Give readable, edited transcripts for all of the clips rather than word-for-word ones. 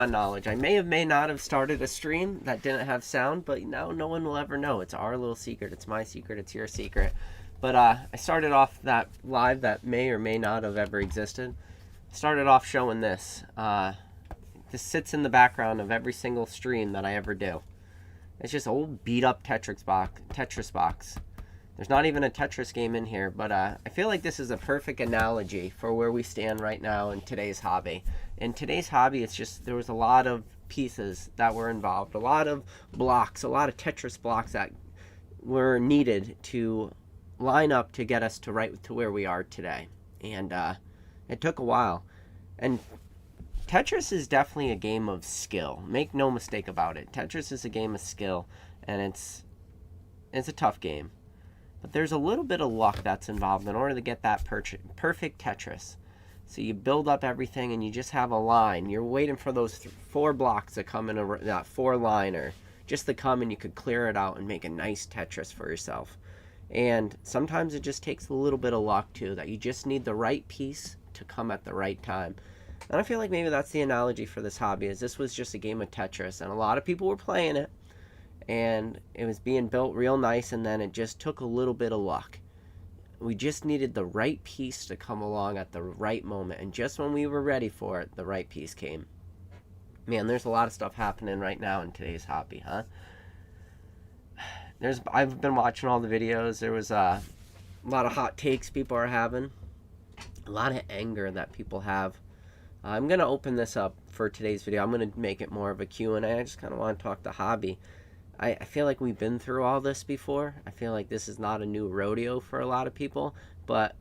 knowledge. I may not have started a stream that didn't have sound, but now no one will ever know. It's our little secret. It's my secret. It's your secret. But I started off that live that may or may not have ever existed. Started off showing this. This sits in the background of every single stream that I ever do. It's just old beat up Tetris box. There's not even a Tetris game in here, but I feel like this is a perfect analogy for where we stand right now in today's hobby. In today's hobby, it's just there was a lot of pieces that were involved, a lot of blocks, a lot of Tetris blocks that were needed to line up to get us to right to where we are today. And it took a while. And Tetris is definitely a game of skill. Make no mistake about it. Tetris is a game of skill, and it's a tough game. But there's a little bit of luck that's involved in order to get that perfect Tetris. So you build up everything and you just have a line. You're waiting for those 4 blocks to come in that 4-liner just to come, and you could clear it out and make a nice Tetris for yourself. And sometimes it just takes a little bit of luck too, that you just need the right piece to come at the right time. And I feel like maybe that's the analogy for this hobby, is this was just a game of Tetris and a lot of people were playing it. And it was being built real nice, and then it just took a little bit of luck. We just needed the right piece to come along at the right moment, and just when we were ready for it, the right piece came. Man, there's a lot of stuff happening right now in today's hobby, huh? I've been watching all the videos. There was a lot of hot takes people are having, a lot of anger that people have. I'm going to open this up for today's video. I'm going to make it more of a Q&A. I just kind of want to talk the hobby. I feel like we've been through all this before. I feel like this is not a new rodeo for a lot of people, but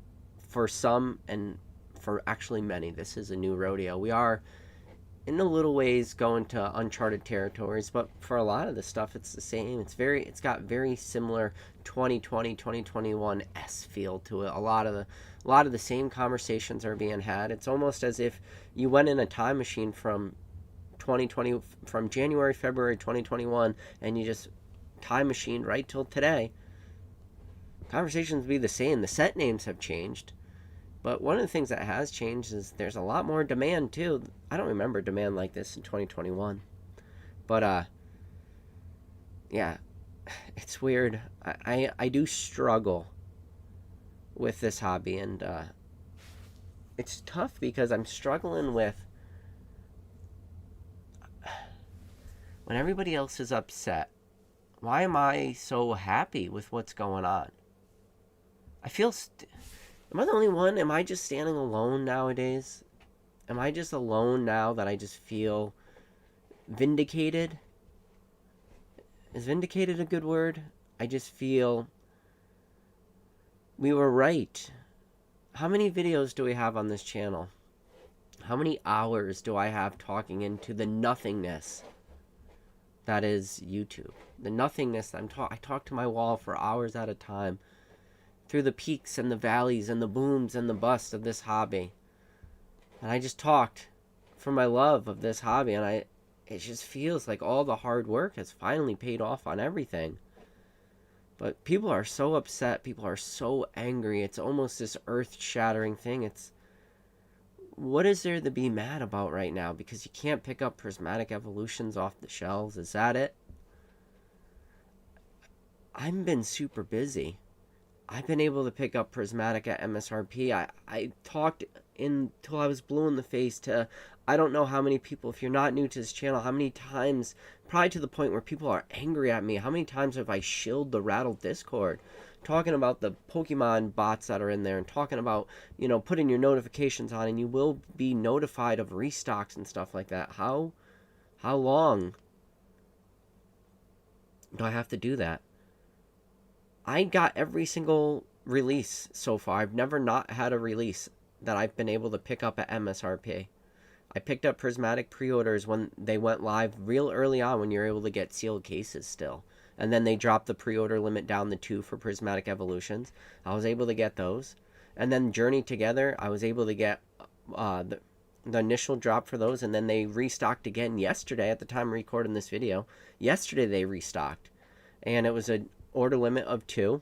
for some, and for actually many, this is a new rodeo. We are, in a little ways, going to uncharted territories, but for a lot of the stuff, it's the same. It's got very similar 2020, 2021-esque feel to it. A lot of the same conversations are being had. It's almost as if you went in a time machine from 2020, from January, February 2021, and you just time machined right till today. Conversations be the same. The set names have changed, but one of the things that has changed is there's a lot more demand too. I don't remember demand like this in 2021, but yeah, it's weird. I do struggle with this hobby, and it's tough because I'm struggling with when everybody else is upset. Why am I so happy with what's going on? I feel am I the only one? Am I just standing alone nowadays? Am I just alone now that I just feel vindicated? Is vindicated a good word? I just feel we were right. How many videos do we have on this channel? How many hours do I have talking into the nothingness that is YouTube? The nothingness that I talk to my wall for hours at a time, through the peaks and the valleys and the booms and the busts of this hobby. And I just talked for my love of this hobby, and it just feels like all the hard work has finally paid off on everything. But people are so upset, people are so angry. It's almost this earth-shattering thing. What is there to be mad about right now? Because you can't pick up prismatic evolutions off the shelves. Is that it? I've been super busy. I've been able to pick up prismatic at MSRP. I talked until I was blue in the face to I don't know how many people. If you're not new to this channel, how many times, probably to the point where people are angry at me, how many times have I shilled the Rattle Discord talking about the Pokemon bots that are in there, and talking about, putting your notifications on and you will be notified of restocks and stuff like that. How long do I have to do that? I got every single release so far. I've never not had a release that I've been able to pick up at MSRP. I picked up prismatic pre-orders when they went live real early on, when you're able to get sealed cases still. And then they dropped the pre-order limit down to 2 for prismatic evolutions. I was able to get those. And then Journey Together, I was able to get the initial drop for those. And then they restocked again yesterday at the time of recording this video. Yesterday they restocked. And it was an order limit of 2.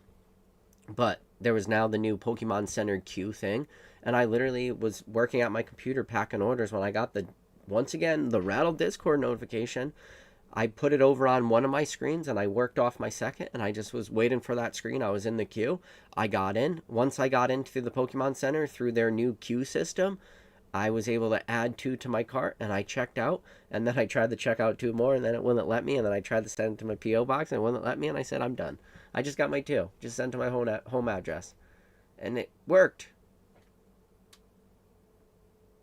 But there was now the new Pokemon Centered queue thing. And I literally was working at my computer packing orders when I got the once again, the Rattle Discord notification, I put it over on one of my screens and I worked off my second and I just was waiting for that screen. I was in the queue. I got in. Once I got into the Pokemon Center through their new queue system, I was able to add 2 to my cart and I checked out. And then I tried to check out 2 more and then it wouldn't let me. And then I tried to send it to my P.O. box and it wouldn't let me. And I said, I'm done. I just got my 2. Just sent to my home address. And it worked.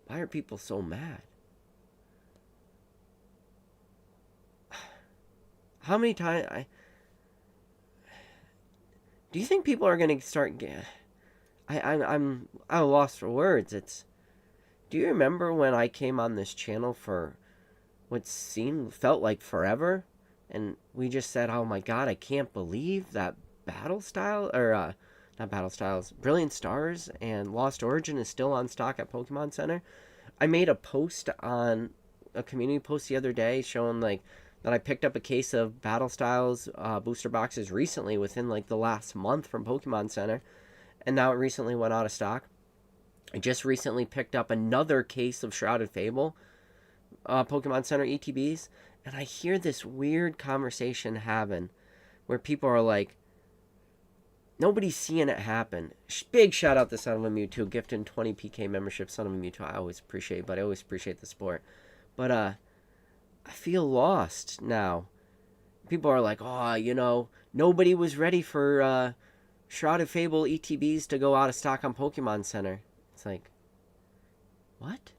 Why are people so mad? How many times... Do you think people are going to start... I'm lost for words. Do you remember when I came on this channel for what felt like forever? And we just said, oh my god, I can't believe that Battle Style... Or, not Battle Styles. Brilliant Stars and Lost Origin is still on stock at Pokemon Center. I made a post on... a community post the other day showing, like... that I picked up a case of Battle Styles booster boxes recently within like the last month from Pokemon Center. And now it recently went out of stock. I just recently picked up another case of Shrouded Fable Pokemon Center ETBs. And I hear this weird conversation having where people are like, nobody's seeing it happen. Big shout out to Son of a Mewtwo, gifting 20 PK membership. Son of a Mewtwo, I always appreciate, but I always appreciate the support. But, I feel lost now. People are like, oh, nobody was ready for Shrouded Fable ETBs to go out of stock on Pokemon Center. It's like, what? What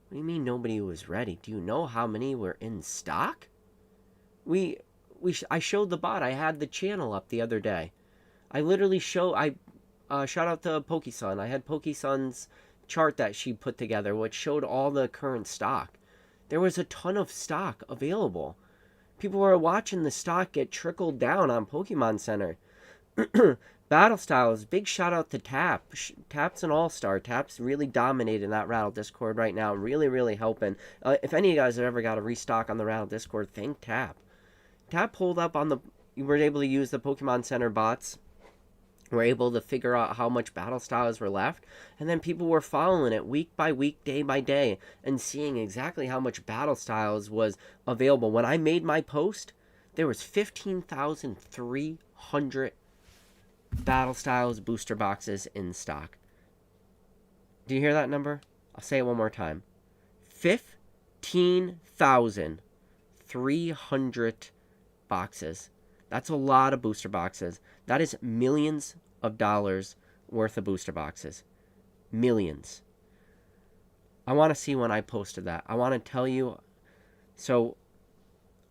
do you mean nobody was ready? Do you know how many were in stock? I showed the bot. I had the channel up the other day. I literally shout out to PokeSun. I had PokeSun's chart that she put together, which showed all the current stock. There was a ton of stock available. People were watching the stock get trickled down on Pokemon Center. Battle Styles, big shout out to Tap. Tap's an all-star. Tap's really dominating that Rattle Discord right now. Really, really helping. If any of you guys have ever got a restock on the Rattle Discord, thank Tap. Tap pulled up on you were able to use the Pokemon Center bots. Were able to figure out how much Battle Styles were left, and then people were following it week by week, day by day, and seeing exactly how much Battle Styles was available. When I made my post, there was 15,300 Battle Styles booster boxes in stock. Do you hear that number? I'll say it one more time. 15,300 boxes. That's a lot of booster boxes. That is millions of dollars worth of booster boxes. Millions. I want to see when I posted that. I want to tell you. So,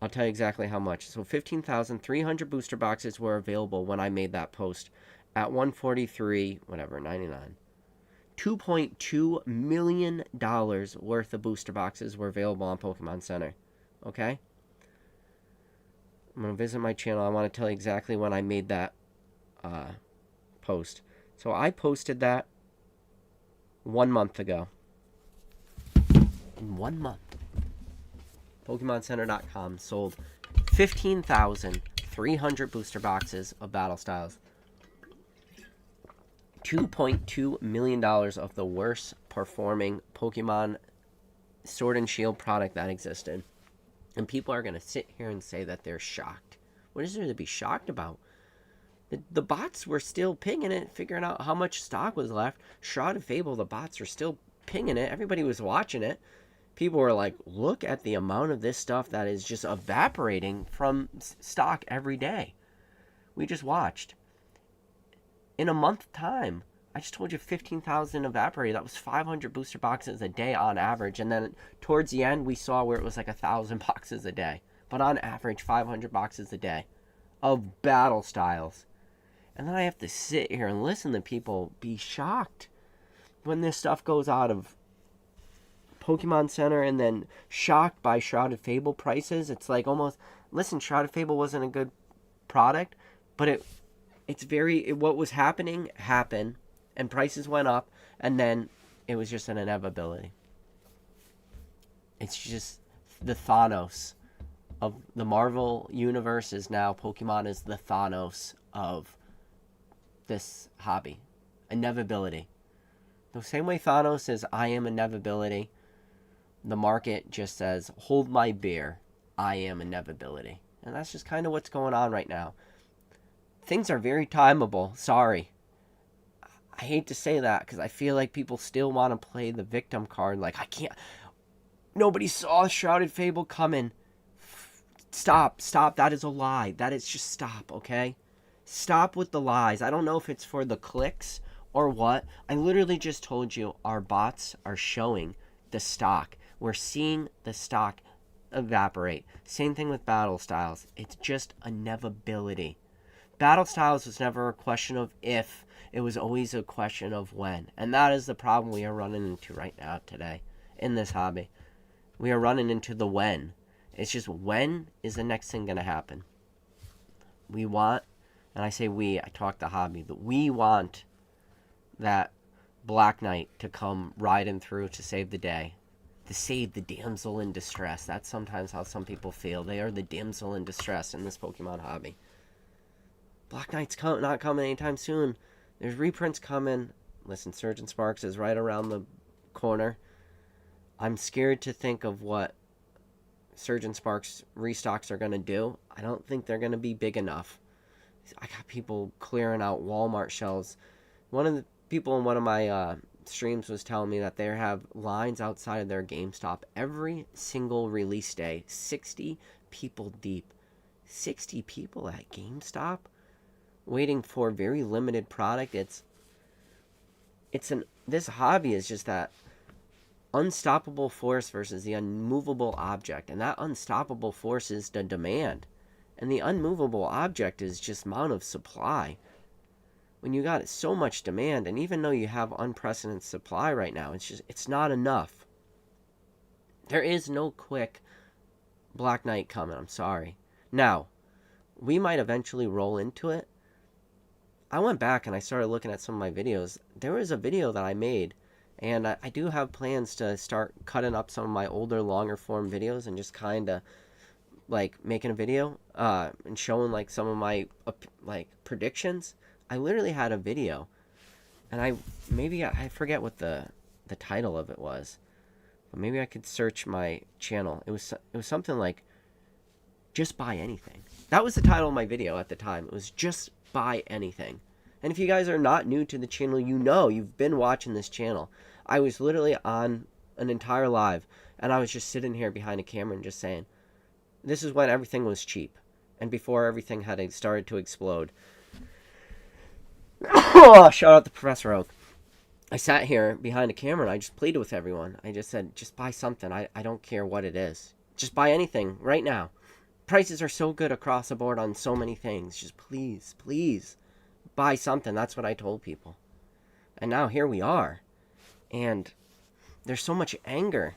I'll tell you exactly how much. So, 15,300 booster boxes were available when I made that post at $143.99. $2.2 million worth of booster boxes were available on Pokemon Center. Okay? I'm going to visit my channel. I want to tell you exactly when I made that post. So I posted that 1 month ago. In 1 month. PokemonCenter.com sold 15,300 booster boxes of Battle Styles. $2.2 million of the worst performing Pokemon Sword and Shield product that existed. And people are going to sit here and say that they're shocked. What is there to be shocked about? The bots were still pinging it, figuring out how much stock was left. Shrouded Fable, the bots were still pinging it. Everybody was watching it. People were like, look at the amount of this stuff that is just evaporating from stock every day. We just watched. In a month time, I just told you 15,000 evaporated. That was 500 booster boxes a day on average. And then towards the end, we saw where it was like 1,000 boxes a day. But on average, 500 boxes a day of Battle Styles. And then I have to sit here and listen to people be shocked when this stuff goes out of Pokemon Center and then shocked by Shrouded Fable prices. It's like almost, listen, Shrouded Fable wasn't a good product, but what was happening happened, and prices went up, and then it was just an inevitability. It's just the Thanos of the Marvel universe is now, Pokemon is the Thanos of this hobby. Inevitability. The same way Thanos is I am inevitability, The market just says, hold my beer. I am inevitability. And that's just kind of what's going on right now. Things are very timeable. Sorry. I hate to say that because I feel like people still want to play the victim card. Like, I can't. Nobody saw Shrouded Fable coming. Stop. That is a lie. That is just stop, okay? Stop with the lies. I don't know if it's for the clicks or what. I literally just told you our bots are showing the stock. We're seeing the stock evaporate. Same thing with battle styles. It's just inevitability. Battle styles was never a question of if. It was always a question of when. And that is the problem we are running into right now today in this hobby. We are running into the when. It's just when is the next thing going to happen? We want, and I say we, I talk the hobby, but we want that Black Knight to come riding through to save the day. To save the damsel in distress. That's sometimes how some people feel. They are the damsel in distress in this Pokemon hobby. Black Knight's not coming anytime soon. There's reprints coming. Listen, Surgeon Sparks is right around the corner. I'm scared to think of what Surgeon Sparks restocks are going to do. I don't think they're going to be big enough. I got people clearing out Walmart shelves. One of the people in one of my streams was telling me that they have lines outside of their GameStop every single release day. 60 people deep. 60 people at GameStop waiting for very limited product. This hobby is just that unstoppable force versus the unmovable object, and that unstoppable force is the demand, and the unmovable object is just amount of supply. When you got so much demand, and even though you have unprecedented supply right now, it's not enough. There is no quick Black Knight coming. I'm sorry. Now, we might eventually roll into it. I went back and I started looking at some of my videos. There was a video that I made, and I do have plans to start cutting up some of my older, longer form videos and just kind of like making a video and showing like some of my like predictions. I literally had a video, and I forget what the title of it was, but maybe I could search my channel. It was something like just buy anything. That was the title of my video at the time. It was just buy anything. And if you guys are not new to the channel, you know you've been watching this channel. I was literally on an entire live, and I was just sitting here behind a camera and just saying, this is when everything was cheap, and before everything had started to explode. Shout out to Professor Oak. I sat here behind a camera and I just pleaded with everyone. I just said, just buy something. I don't care what it is. Just buy anything right now. Prices are so good across the board on so many things. Just please buy something. That's what I told people. And now here we are. And there's so much anger.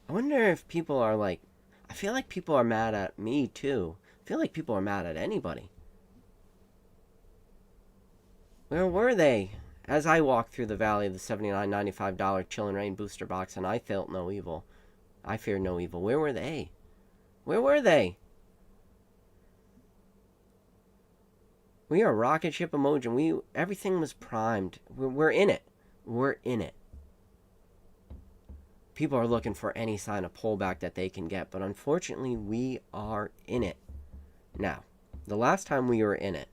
I wonder if people are like, I feel like people are mad at me too. I feel like people are mad at anybody. Where were they as I walked through the valley of the $79.95 Chillin' Rain booster box and I felt no evil? I feared no evil. Where were they? Where were they? We are rocket ship emoji. Everything was primed. We're in it. We're in it. People are looking for any sign of pullback that they can get, but unfortunately, we are in it. Now, the last time we were in it,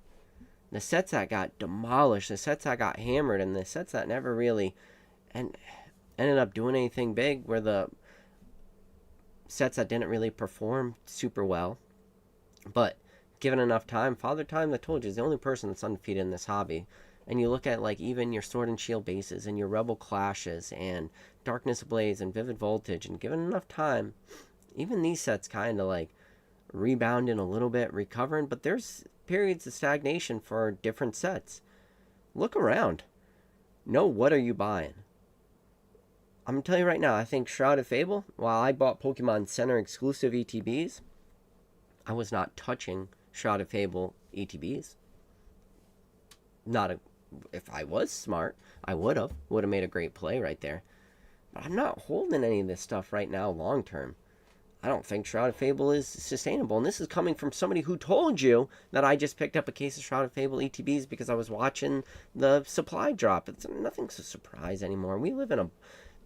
the sets that got demolished, the sets that got hammered, and the sets that never really ended up doing anything big were the sets that didn't really perform super well. But given enough time, Father Time, I told you, is the only person that's undefeated in this hobby. And you look at like even your Sword and Shield bases and your Rebel Clashes and Darkness Ablaze and Vivid Voltage, and given enough time, even these sets kind of like rebounding a little bit, recovering, but there's periods of stagnation for different sets. Look around. What are you buying? I'm going to tell you right now, I think Shrouded Fable, while I bought Pokemon Center exclusive ETBs, I was not touching Shrouded Fable ETBs. If I was smart, I would have made a great play right there. But I'm not holding any of this stuff right now long term. I don't think Shrouded Fable is sustainable. And this is coming from somebody who told you that I just picked up a case of Shrouded Fable ETBs because I was watching the supply drop. Nothing's a surprise anymore. We live in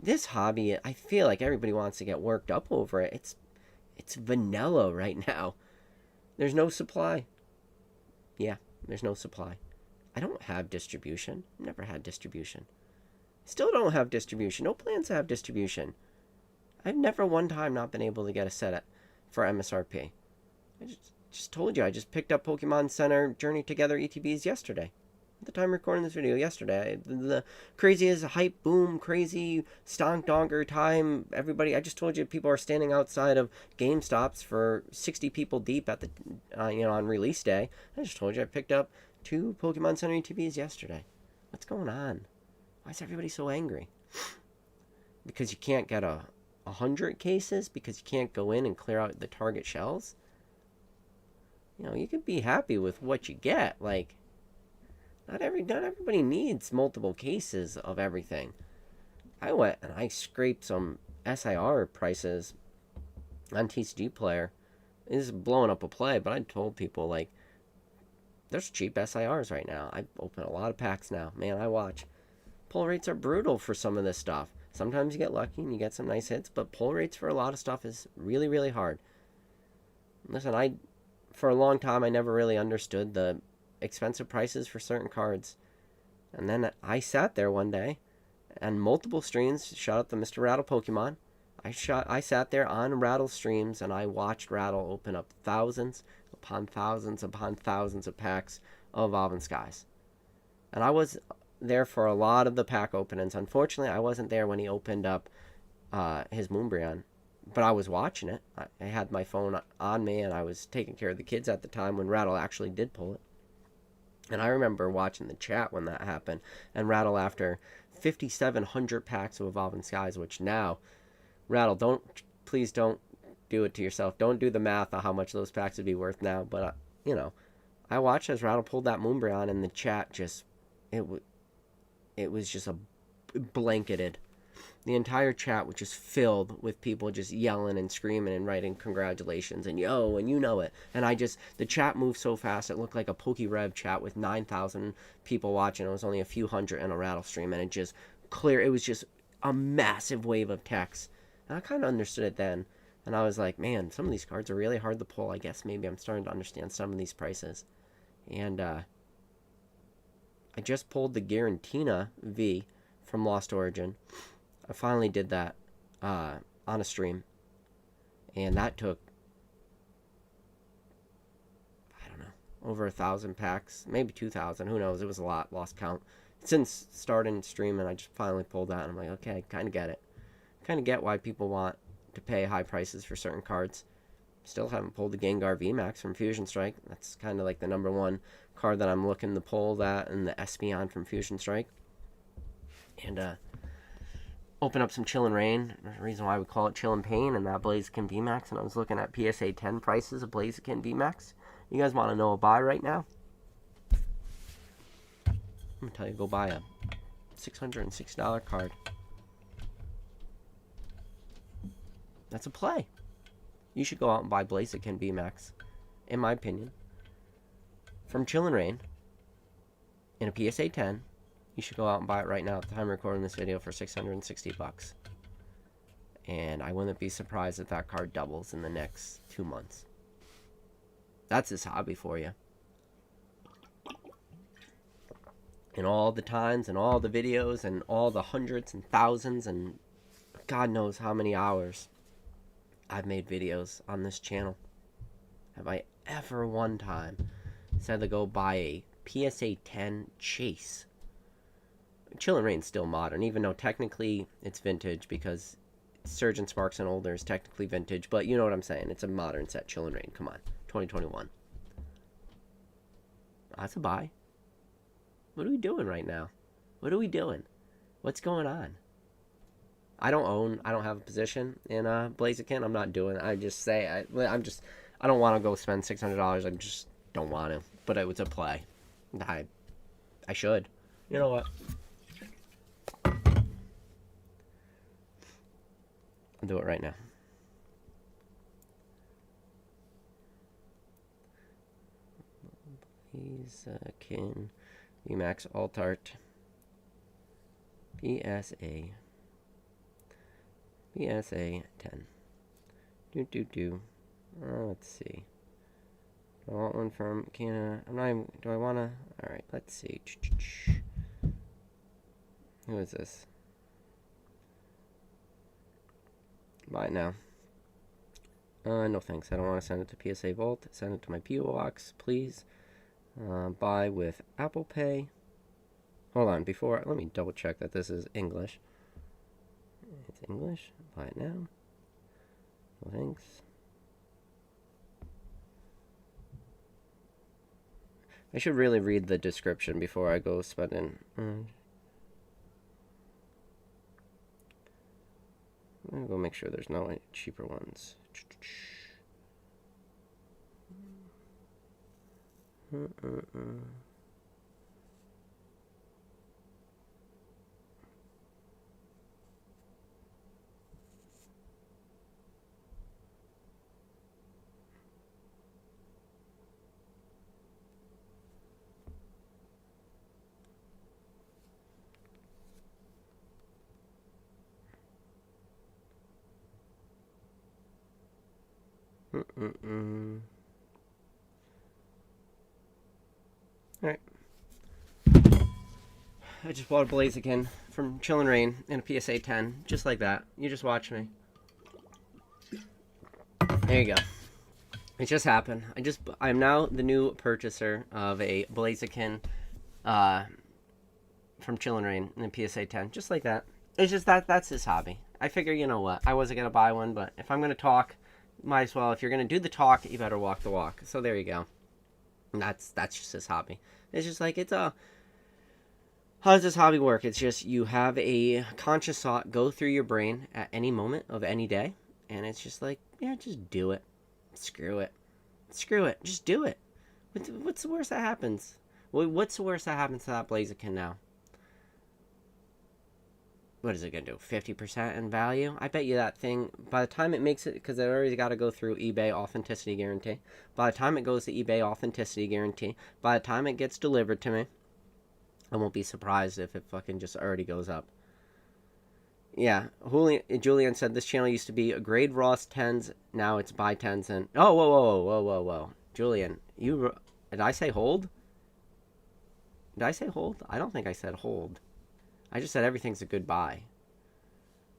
this hobby. I feel like everybody wants to get worked up over it. It's vanilla right now. There's no supply. Yeah, there's no supply. I don't have distribution. Never had distribution. Still don't have distribution. No plans to have distribution. I've never one time not been able to get a set for MSRP. I just told you, I just picked up Pokemon Center Journey Together ETBs yesterday. At the time recording this video, yesterday. The craziest hype, boom, crazy, stonk donger time. Everybody, I just told you, people are standing outside of GameStops for 60 people deep at the, on release day. I just told you I picked up 2 Pokemon Center ETBs yesterday. What's going on? Why is everybody so angry? Because you can't get 100 cases? Because you can't go in and clear out the target shells? You can be happy with what you get. Like, not everybody needs multiple cases of everything. I went and I scraped some SIR prices on TCG Player. This is blowing up a play, but I told people, like, there's cheap SIRs right now. I open a lot of packs now. Man, I watch. Pull rates are brutal for some of this stuff. Sometimes you get lucky and you get some nice hits, but pull rates for a lot of stuff is really, really hard. Listen, for a long time, I never really understood the expensive prices for certain cards. And then I sat there one day, and multiple streams, shout out to Mr. Rattle Pokemon. I sat there on Rattle streams, and I watched Rattle open up thousands upon thousands upon thousands of packs of Evolving Skies. And I was there for a lot of the pack openings. Unfortunately, I wasn't there when he opened up his Moonbryon, but I was watching it. I had my phone on me, and I was taking care of the kids at the time when Rattle actually did pull it. And I remember watching the chat when that happened, and Rattle, after 5,700 packs of Evolving Skies, which now, Rattle, please don't do it to yourself. Don't do the math on how much those packs would be worth now, but, I watched as Rattle pulled that Moonbryon, and the chat just, it was just blanketed. The entire chat was just filled with people just yelling and screaming and writing congratulations and yo, and you know it. And the chat moved so fast, it looked like a PokeRev chat with 9,000 people watching. It was only a few hundred in a Rattle stream, and it was just a massive wave of text. And I kind of understood it then. And I was like, man, some of these cards are really hard to pull. I guess maybe I'm starting to understand some of these prices. And, I just pulled the Garantina V from Lost Origin. I finally did that on a stream. And that took, I don't know, over 1,000 packs. Maybe 2,000. Who knows? It was a lot. Lost count. Since starting streaming, I just finally pulled that. And I'm like, okay, I kind of get it. Kind of get why people want to pay high prices for certain cards. Still haven't pulled the Gengar VMAX from Fusion Strike. That's kind of like the number one card that I'm looking to pull, that and the Espeon from Fusion Strike. And open up some Chillin' Rain. There's a reason why we call it Chillin' Pain, and that Blaziken VMAX. And I was looking at PSA 10 prices of Blaziken VMAX. You guys want to know a buy right now? I'm going to tell you, go buy a $606 card. That's a play. You should go out and buy Blaziken VMAX, in my opinion. From Chillin' Rain, in a PSA 10, you should go out and buy it right now at the time of recording this video for $660. And I wouldn't be surprised if that card doubles in the next 2 months. That's this hobby for you. And all the times and all the videos and all the hundreds and thousands and God knows how many hours I've made videos on this channel. Have I ever one time said to go buy a PSA 10 Chase? Chillin' Rain's still modern, even though technically it's vintage because Surge and Sparks and Older is technically vintage, but you know what I'm saying. It's a modern set. Chillin' Rain, come on. 2021. That's a buy. What are we doing right now? What are we doing? What's going on? I don't have a position in Blaziken. I'm not doing it. I just say, I don't want to go spend $600. I just don't want to. But it was a play. I should. You know what? I'll do it right now. Blaziken VMAX Alt Art BSA 10. Let's see. I want one from Canada. I'm not even, do I want to? Alright, let's see. Who is this? Buy it now. No thanks. I don't want to send it to PSA Vault. Send it to my PO Box, please. Buy with Apple Pay. Hold on, before, let me double check that this is English. It's English. Buy it now. No thanks. I should really read the description before I go spending. I'll go make sure there's no cheaper ones. Alright. I just bought a Blaziken from Chillin' Rain in a PSA 10. Just like that. You just watch me. There you go. It just happened. I'm now the new purchaser of a Blaziken from Chillin' Rain in a PSA 10. Just like that. It's just that's his hobby. I figure, you know what? I wasn't going to buy one, but if I'm going to talk, might as well. If you're going to do the talk, you better walk the walk. So there you go. And that's just his hobby. It's just like, how does this hobby work? It's just you have a conscious thought go through your brain at any moment of any day. And it's just like, yeah, just do it. Screw it. Just do it. What's the worst that happens? What's the worst that happens to that Blaziken now? What is it going to do? 50% in value? I bet you that thing, by the time it makes it, because it already got to go through eBay Authenticity Guarantee. By the time it goes to eBay Authenticity Guarantee, by the time it gets delivered to me, I won't be surprised if it fucking just already goes up. Yeah, Julian said this channel used to be a grade Ross 10s, now it's buy 10s and... Oh, whoa. Julian, did I say hold? Did I say hold? I don't think I said hold. I just said everything's a good buy.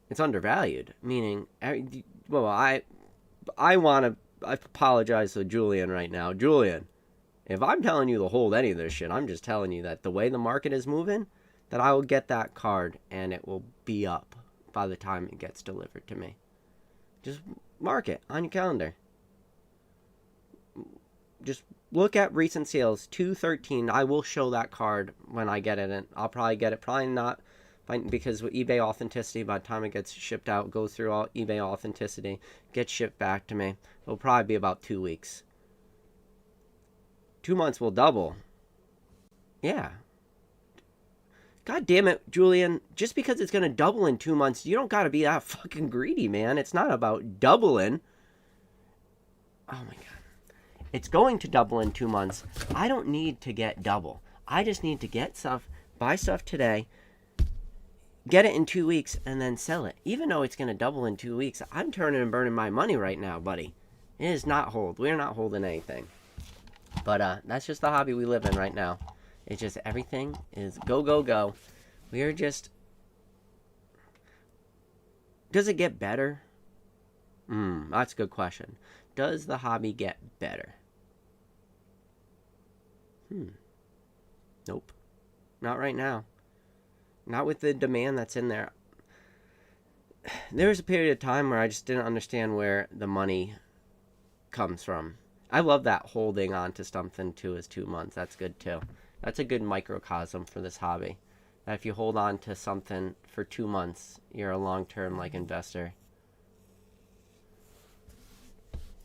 It's undervalued, meaning, well, I apologize to Julian right now. Julian, if I'm telling you to hold any of this shit, I'm just telling you that the way the market is moving, that I will get that card and it will be up by the time it gets delivered to me. Just mark it on your calendar. Just look at recent sales, 213. I will show that card when I get it, and I'll probably get it. Probably not, because with eBay Authenticity, by the time it gets shipped out, goes through all eBay Authenticity, gets shipped back to me, it'll probably be about 2 weeks. 2 months will double. Yeah. God damn it, Julian. Just because it's going to double in 2 months, you don't got to be that fucking greedy, man. It's not about doubling. Oh my God. It's going to double in 2 months. I don't need to get double. I just need to get stuff, buy stuff today, get it in 2 weeks, and then sell it. Even though it's going to double in 2 weeks, I'm turning and burning my money right now, buddy. It is not hold. We're not holding anything. But that's just the hobby we live in right now. It's just everything is go, go, go. We are just... Does it get better? That's a good question. Does the hobby get better? Nope. Not right now. Not with the demand that's in there. There was a period of time where I just didn't understand where the money comes from. I love that holding on to something too is 2 months. That's good too. That's a good microcosm for this hobby. That if you hold on to something for 2 months, you're a long-term investor.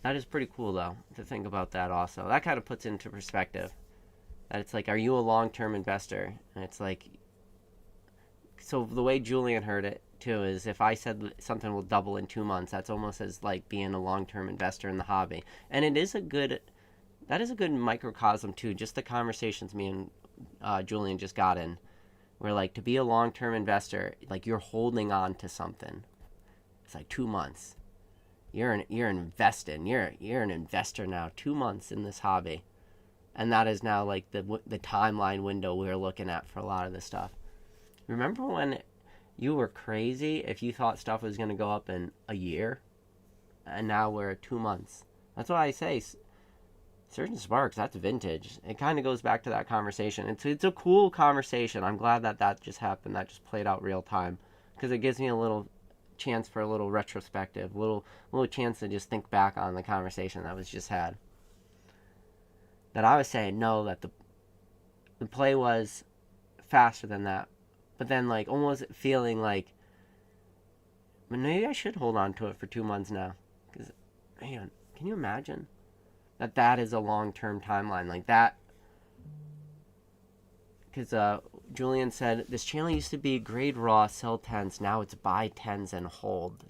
That is pretty cool though, to think about that also. That kind of puts into perspective. That it's like, are you a long-term investor? And it's like, so the way Julian heard it too is if I said something will double in 2 months, that's almost as like being a long-term investor in the hobby. And it is a good that is a good microcosm too. Just the conversations me and Julian just got in, where like to be a long-term investor, like you're holding on to something. It's like 2 months. You're invested. You're an investor now. 2 months in this hobby, and that is now like the timeline window we're looking at for a lot of this stuff. Remember when you were crazy if you thought stuff was going to go up in a year, and now we're at 2 months. That's why I say Surge and Sparks, that's vintage. It kind of goes back to that conversation. It's a cool conversation. I'm glad that just happened. That just played out real time, because it gives me a little chance for a little retrospective, little chance to just think back on the conversation that was just had. That I was saying no, that the play was faster than that, but then like almost feeling like, but maybe I should hold on to it for 2 months now, because man, can you imagine that is a long-term timeline like that? Because Julian said, this channel used to be grade raw, sell 10s. Now it's buy 10s and hold.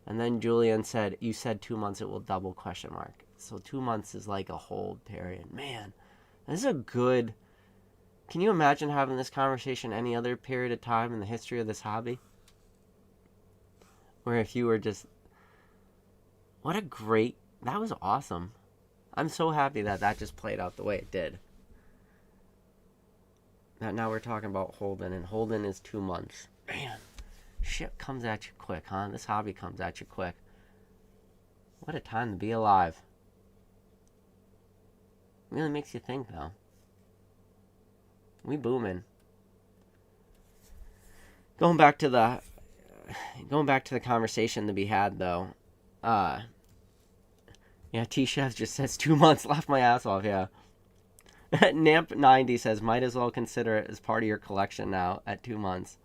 And then Julian said, you said 2 months it will double, question mark. So 2 months is like a hold period. Man, this is a good... Can you imagine having this conversation any other period of time in the history of this hobby? Where if you were just... What a great... That was awesome. I'm so happy that just played out the way it did. Now we're talking about holding, and holding is 2 months. Man, shit comes at you quick, huh? This hobby comes at you quick. What a time to be alive. Really makes you think, though. We booming. Going back to the conversation to be had, though. Yeah, T-Chef just says 2 months. Laughed my ass off, yeah. Namp90 says, might as well consider it as part of your collection now at 2 months.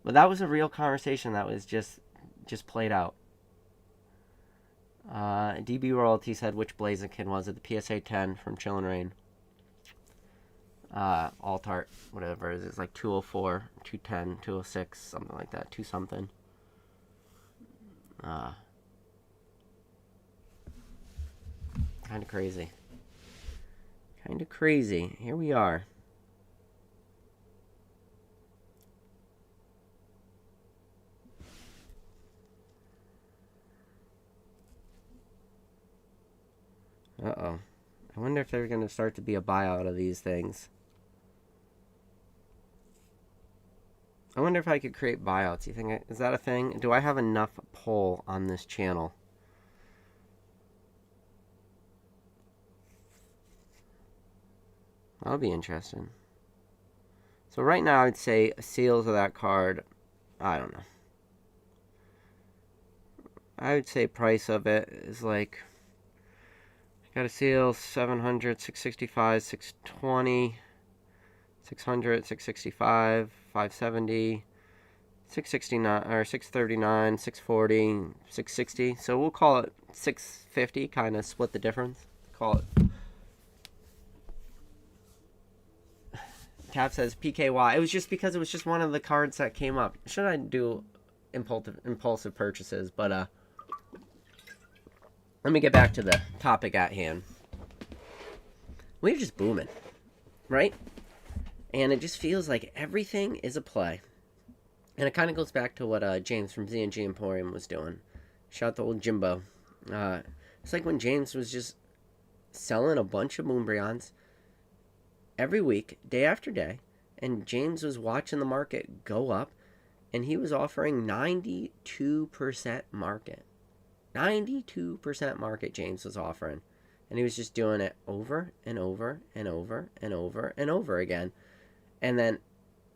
But that was a real conversation that was just played out. DB Royalty said, which Blaziken was it? The PSA 10 from Chillin' Rain. Altart, whatever it is. It's like 204, 210, 206, something like that. 2 something. Kind of crazy. Kind of crazy. Here we are. Uh-oh. I wonder if there's going to start to be a buyout of these things. I wonder if I could create buyouts. You think, is that a thing? Do I have enough pull on this channel? That'll be interesting. So right now I'd say sales of that card, I don't know. I would say price of it is like, got a sale 700, 665, 620, 600, 665, 570, 669 or 639, 640, 660. So we'll call it 650, kind of split the difference. Call it. Cap says PKY. It was just because it was just one of the cards that came up. Should I do impulsive purchases? But let me get back to the topic at hand. We're just booming, right? And it just feels like everything is a play. And it kind of goes back to what James from Z&G Emporium was doing. Shout out to old Jimbo. It's like when James was just selling a bunch of Moonbryons every week, day after day, and James was watching the market go up, and he was offering 92% market. 92% market James was offering. And he was just doing it over and over and over and over and over again. And then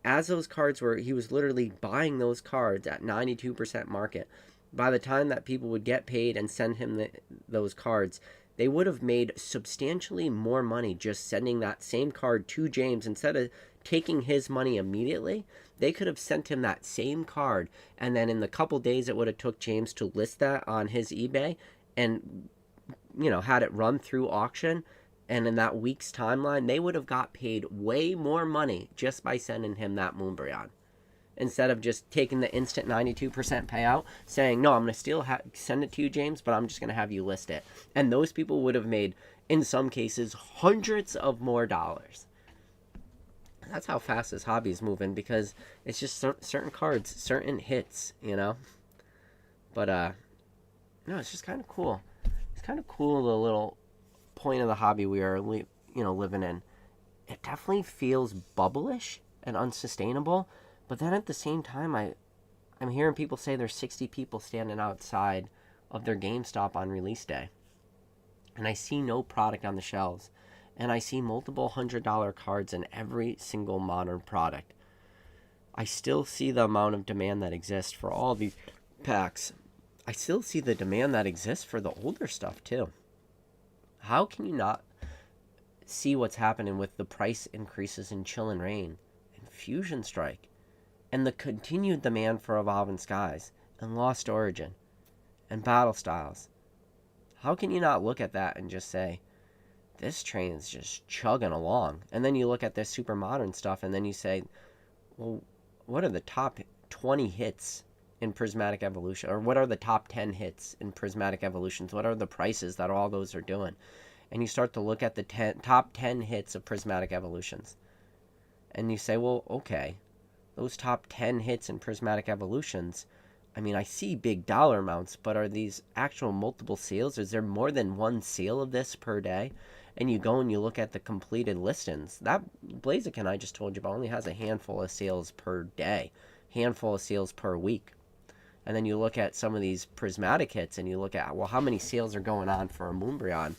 as those cards were, he was literally buying those cards at 92% market. By the time that people would get paid and send him those cards, they would have made substantially more money just sending that same card to James. Instead of taking his money immediately, they could have sent him that same card, and then in the couple days it would have took James to list that on his eBay and, you know, had it run through auction, and in that week's timeline, they would have got paid way more money just by sending him that Moonbryon. Instead of just taking the instant 92% payout, saying, no, I'm going to still send it to you, James, but I'm just going to have you list it. And those people would have made In some cases, hundreds of more dollars. That's how fast this hobby is moving, because it's just certain cards, certain hits, you know. But no, it's just kind of cool. It's kind of cool, the little point of the hobby we are, living in. It definitely feels bubblish and unsustainable, but then at the same time, I'm hearing people say there's 60 people standing outside of their GameStop on release day, and I see no product on the shelves, and I see multiple $100 cards in every single modern product. I still see the amount of demand that exists for all these packs. I still see the demand that exists for the older stuff too. How can you not see what's happening with the price increases in Chill and Rain and Fusion Strike, and the continued demand for Evolving Skies and Lost Origin and Battle Styles? How can you not look at that and just say, this train's just chugging along? And then you look at this super modern stuff, and then you say, well, what are the top 20 hits in Prismatic Evolution? Or what are the top 10 hits in Prismatic Evolutions? What are the prices that all those are doing? And you start to look at the top 10 hits of Prismatic Evolutions. And you say, well, okay, those top 10 hits in Prismatic Evolutions, I mean, I see big dollar amounts, but are these actual multiple sales? Is there more than one sale of this per day? And you go and you look at the completed listings. That Blaziken I just told you about only has a handful of sales per day, handful of sales per week. And then you look at some of these prismatic hits, and you look at, well, how many sales are going on for a Moonbryon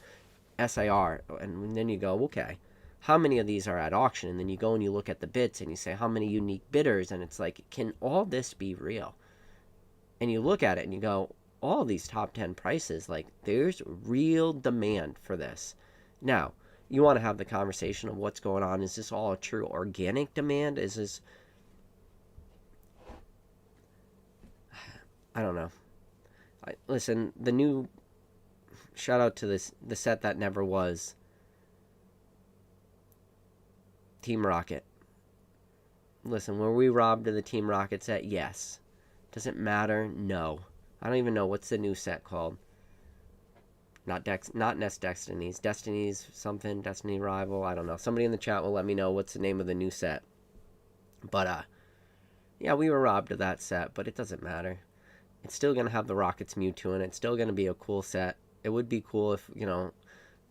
SIR? And then you go, okay, how many of these are at auction? And then you go and you look at the bids, and you say, how many unique bidders? And it's like, can all this be real? And you look at it and you go, all these top 10 prices, like, there's real demand for this. Now, you want to have the conversation of what's going on. Is this all a true organic demand? Is this, I don't know. Listen, the new, shout out to the set that never was, Team Rocket. Listen, were we robbed of the Team Rocket set? Yes. Does it matter? No. I don't even know what's the new set called. Not Nest Destinies. Destinies something. Destiny Rival. I don't know. Somebody in the chat will let me know what's the name of the new set. But yeah, we were robbed of that set, but it doesn't matter. It's still gonna have the Rockets Mewtwo in it. It's still gonna be a cool set. It would be cool if,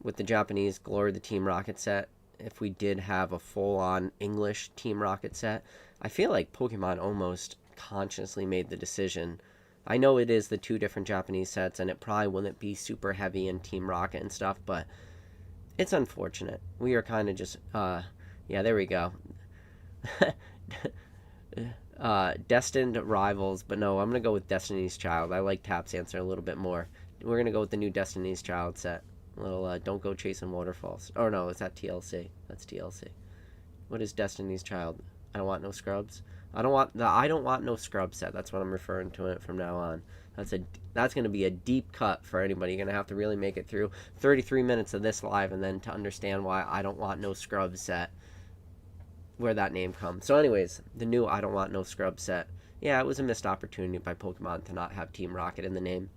with the Japanese Glory the Team Rocket set, if we did have a full-on English Team Rocket set. I feel like Pokemon almost consciously made the decision. I know it is the two different Japanese sets, and it probably wouldn't be super heavy in Team Rocket and stuff, but it's unfortunate. We are kind of just, yeah, there we go. Destined Rivals, but no, I'm going to go with Destiny's Child. I like Tap's answer a little bit more. We're going to go with the new Destiny's Child set. A little, Don't Go Chasing Waterfalls. Oh, no, is that TLC? That's TLC. What is Destiny's Child? I Don't Want No Scrubs? I don't want no scrub set. That's what I'm referring to it from now on. That's going to be a deep cut for anybody. You're going to have to really make it through 33 minutes of this live and then to understand why I Don't Want No Scrub set, where that name comes. So anyways, the new I Don't Want No Scrub set. Yeah, it was a missed opportunity by Pokemon to not have Team Rocket in the name.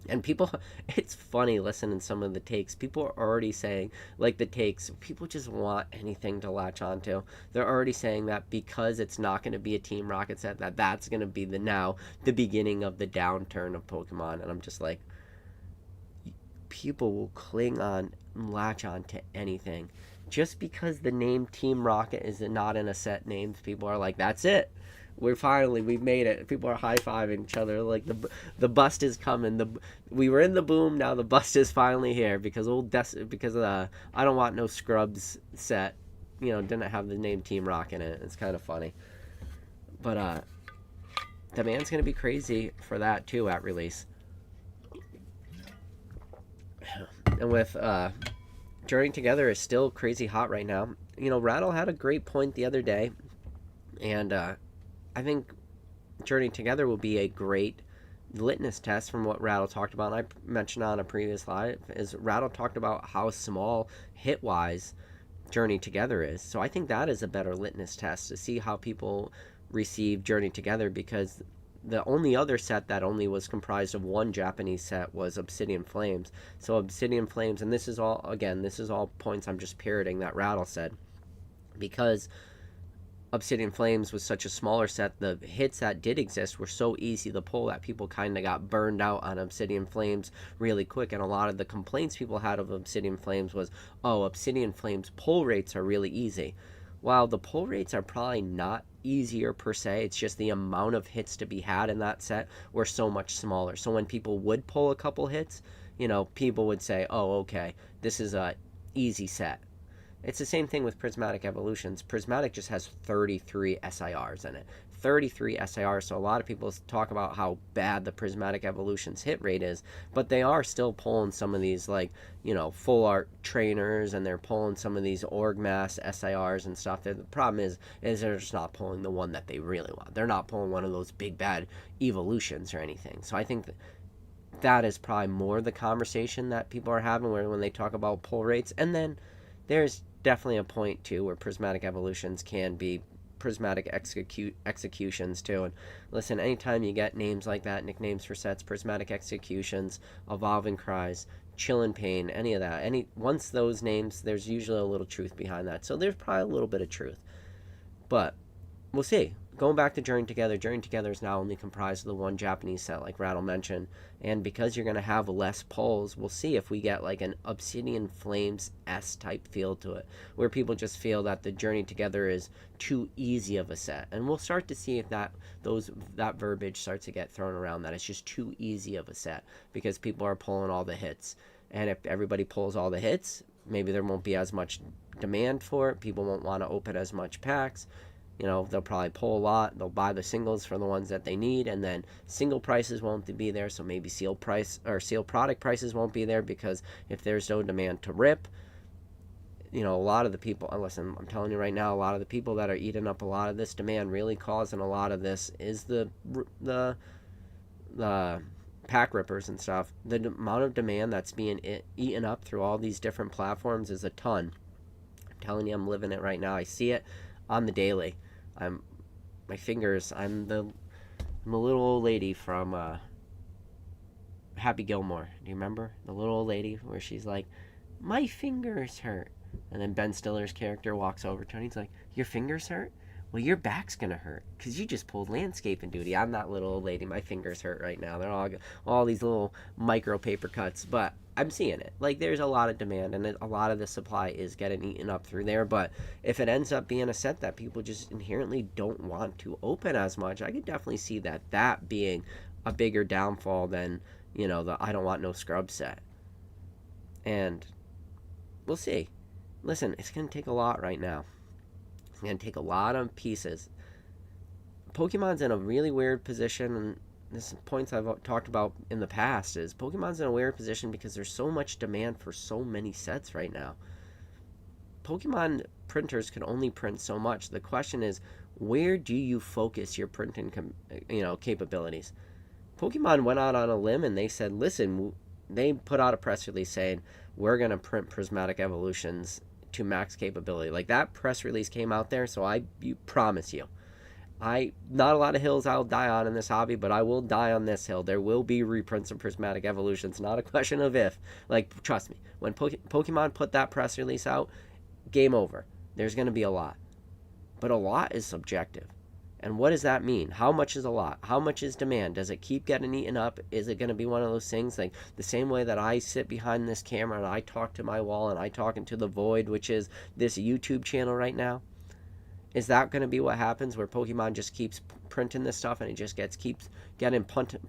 And people, it's funny listening to some of the takes. People are already saying, like the takes, people just want anything to latch onto. They're already saying that because it's not going to be a Team Rocket set, that's going to be the beginning of the downturn of Pokemon. And I'm just like, people will cling on and latch on to anything. Just because the name Team Rocket is not in a set names, people are like, that's it. We've made it. People are high-fiving each other like the bust is coming. We were in the boom, now the bust is finally here because of the I Don't Want No Scrubs set, didn't have the name Team Rocket in it. It's kind of funny. But demand's going to be crazy for that too at release. And with Journey Together is still crazy hot right now. Rattle had a great point the other day, and I think Journey Together will be a great litmus test from what Rattle talked about. And I mentioned on a previous live, is Rattle talked about how small hit-wise Journey Together is. So I think that is a better litmus test to see how people receive Journey Together, because the only other set that only was comprised of one Japanese set was Obsidian Flames. So Obsidian Flames, and this is all, again, this is all points I'm just parroting that Rattle said, because Obsidian Flames was such a smaller set, the hits that did exist were so easy to pull that people kind of got burned out on Obsidian Flames really quick. And a lot of the complaints people had of Obsidian Flames was, oh, Obsidian Flames pull rates are really easy. While the pull rates are probably not easier per se, it's just the amount of hits to be had in that set were so much smaller. So when people would pull a couple hits, people would say, oh, okay, this is a easy set. It's the same thing with Prismatic Evolutions. Prismatic just has 33 SIRs in it. 33 SIRs, so a lot of people talk about how bad the Prismatic Evolutions hit rate is, but they are still pulling some of these, full art trainers, and they're pulling some of these Org Mass SIRs and stuff. The problem is they're just not pulling the one that they really want. They're not pulling one of those big bad evolutions or anything. So I think that is probably more the conversation that people are having when they talk about pull rates. And then there's definitely a point too where Prismatic Evolutions can be Prismatic Executions too. And listen, anytime you get names like that, nicknames for sets, Prismatic Executions, Evolving Cries, Chill and Pain, any of that, once those names, there's usually a little truth behind that. So there's probably a little bit of truth, but we'll see. Going back to Journey Together is now only comprised of the one Japanese set, like Rattle mentioned, and because you're going to have less pulls, we'll see if we get like an Obsidian Flames S type feel to it, where people just feel that the Journey Together is too easy of a set, and we'll start to see if that verbiage starts to get thrown around, that it's just too easy of a set because people are pulling all the hits, and if everybody pulls all the hits, maybe there won't be as much demand for it. People won't want to open as much packs. They'll probably pull a lot. They'll buy the singles for the ones that they need, and then single prices won't be there. So maybe sealed product prices won't be there, because if there's no demand to rip, a lot of the people, listen, I'm telling you right now, a lot of the people that are eating up a lot of this demand, really causing a lot of this, is the pack rippers and stuff. The amount of demand that's being eaten up through all these different platforms is a ton. I'm telling you, I'm living it right now. I see it on the daily. I'm the little old lady from Happy Gilmore. Do you remember the little old lady where she's like, my fingers hurt, and then Ben Stiller's character walks over to her and he's like, your fingers hurt? Well, your back's gonna hurt because you just pulled landscaping duty. I'm that little old lady. My fingers hurt right now. They're all these little micro paper cuts, but I'm seeing it. Like, there's a lot of demand, and a lot of the supply is getting eaten up through there. But if it ends up being a set that people just inherently don't want to open as much, I could definitely see that being a bigger downfall than, the I don't want no scrub set. And we'll see. Listen, it's going to take a lot right now. It's going to take a lot of pieces. Pokemon's in a really weird position, and this is points I've talked about in the past, is Pokemon's in a weird position because there's so much demand for so many sets right now. Pokemon printers can only print so much. The question is, where do you focus your printing capabilities? Pokemon went out on a limb and they said, listen, they put out a press release saying, we're going to print Prismatic Evolutions to max capability. Like, that press release came out there, so I promise you, not a lot of hills I'll die on in this hobby, but I will die on this hill. There will be reprints of Prismatic Evolutions. Not a question of if. Like, trust me, when Pokemon put that press release out, game over. There's going to be a lot. But a lot is subjective. And what does that mean? How much is a lot? How much is demand? Does it keep getting eaten up? Is it going to be one of those things, like the same way that I sit behind this camera and I talk to my wall and I talk into the void, which is this YouTube channel right now? Is that going to be what happens, where Pokemon just keeps printing this stuff and it just keeps getting printed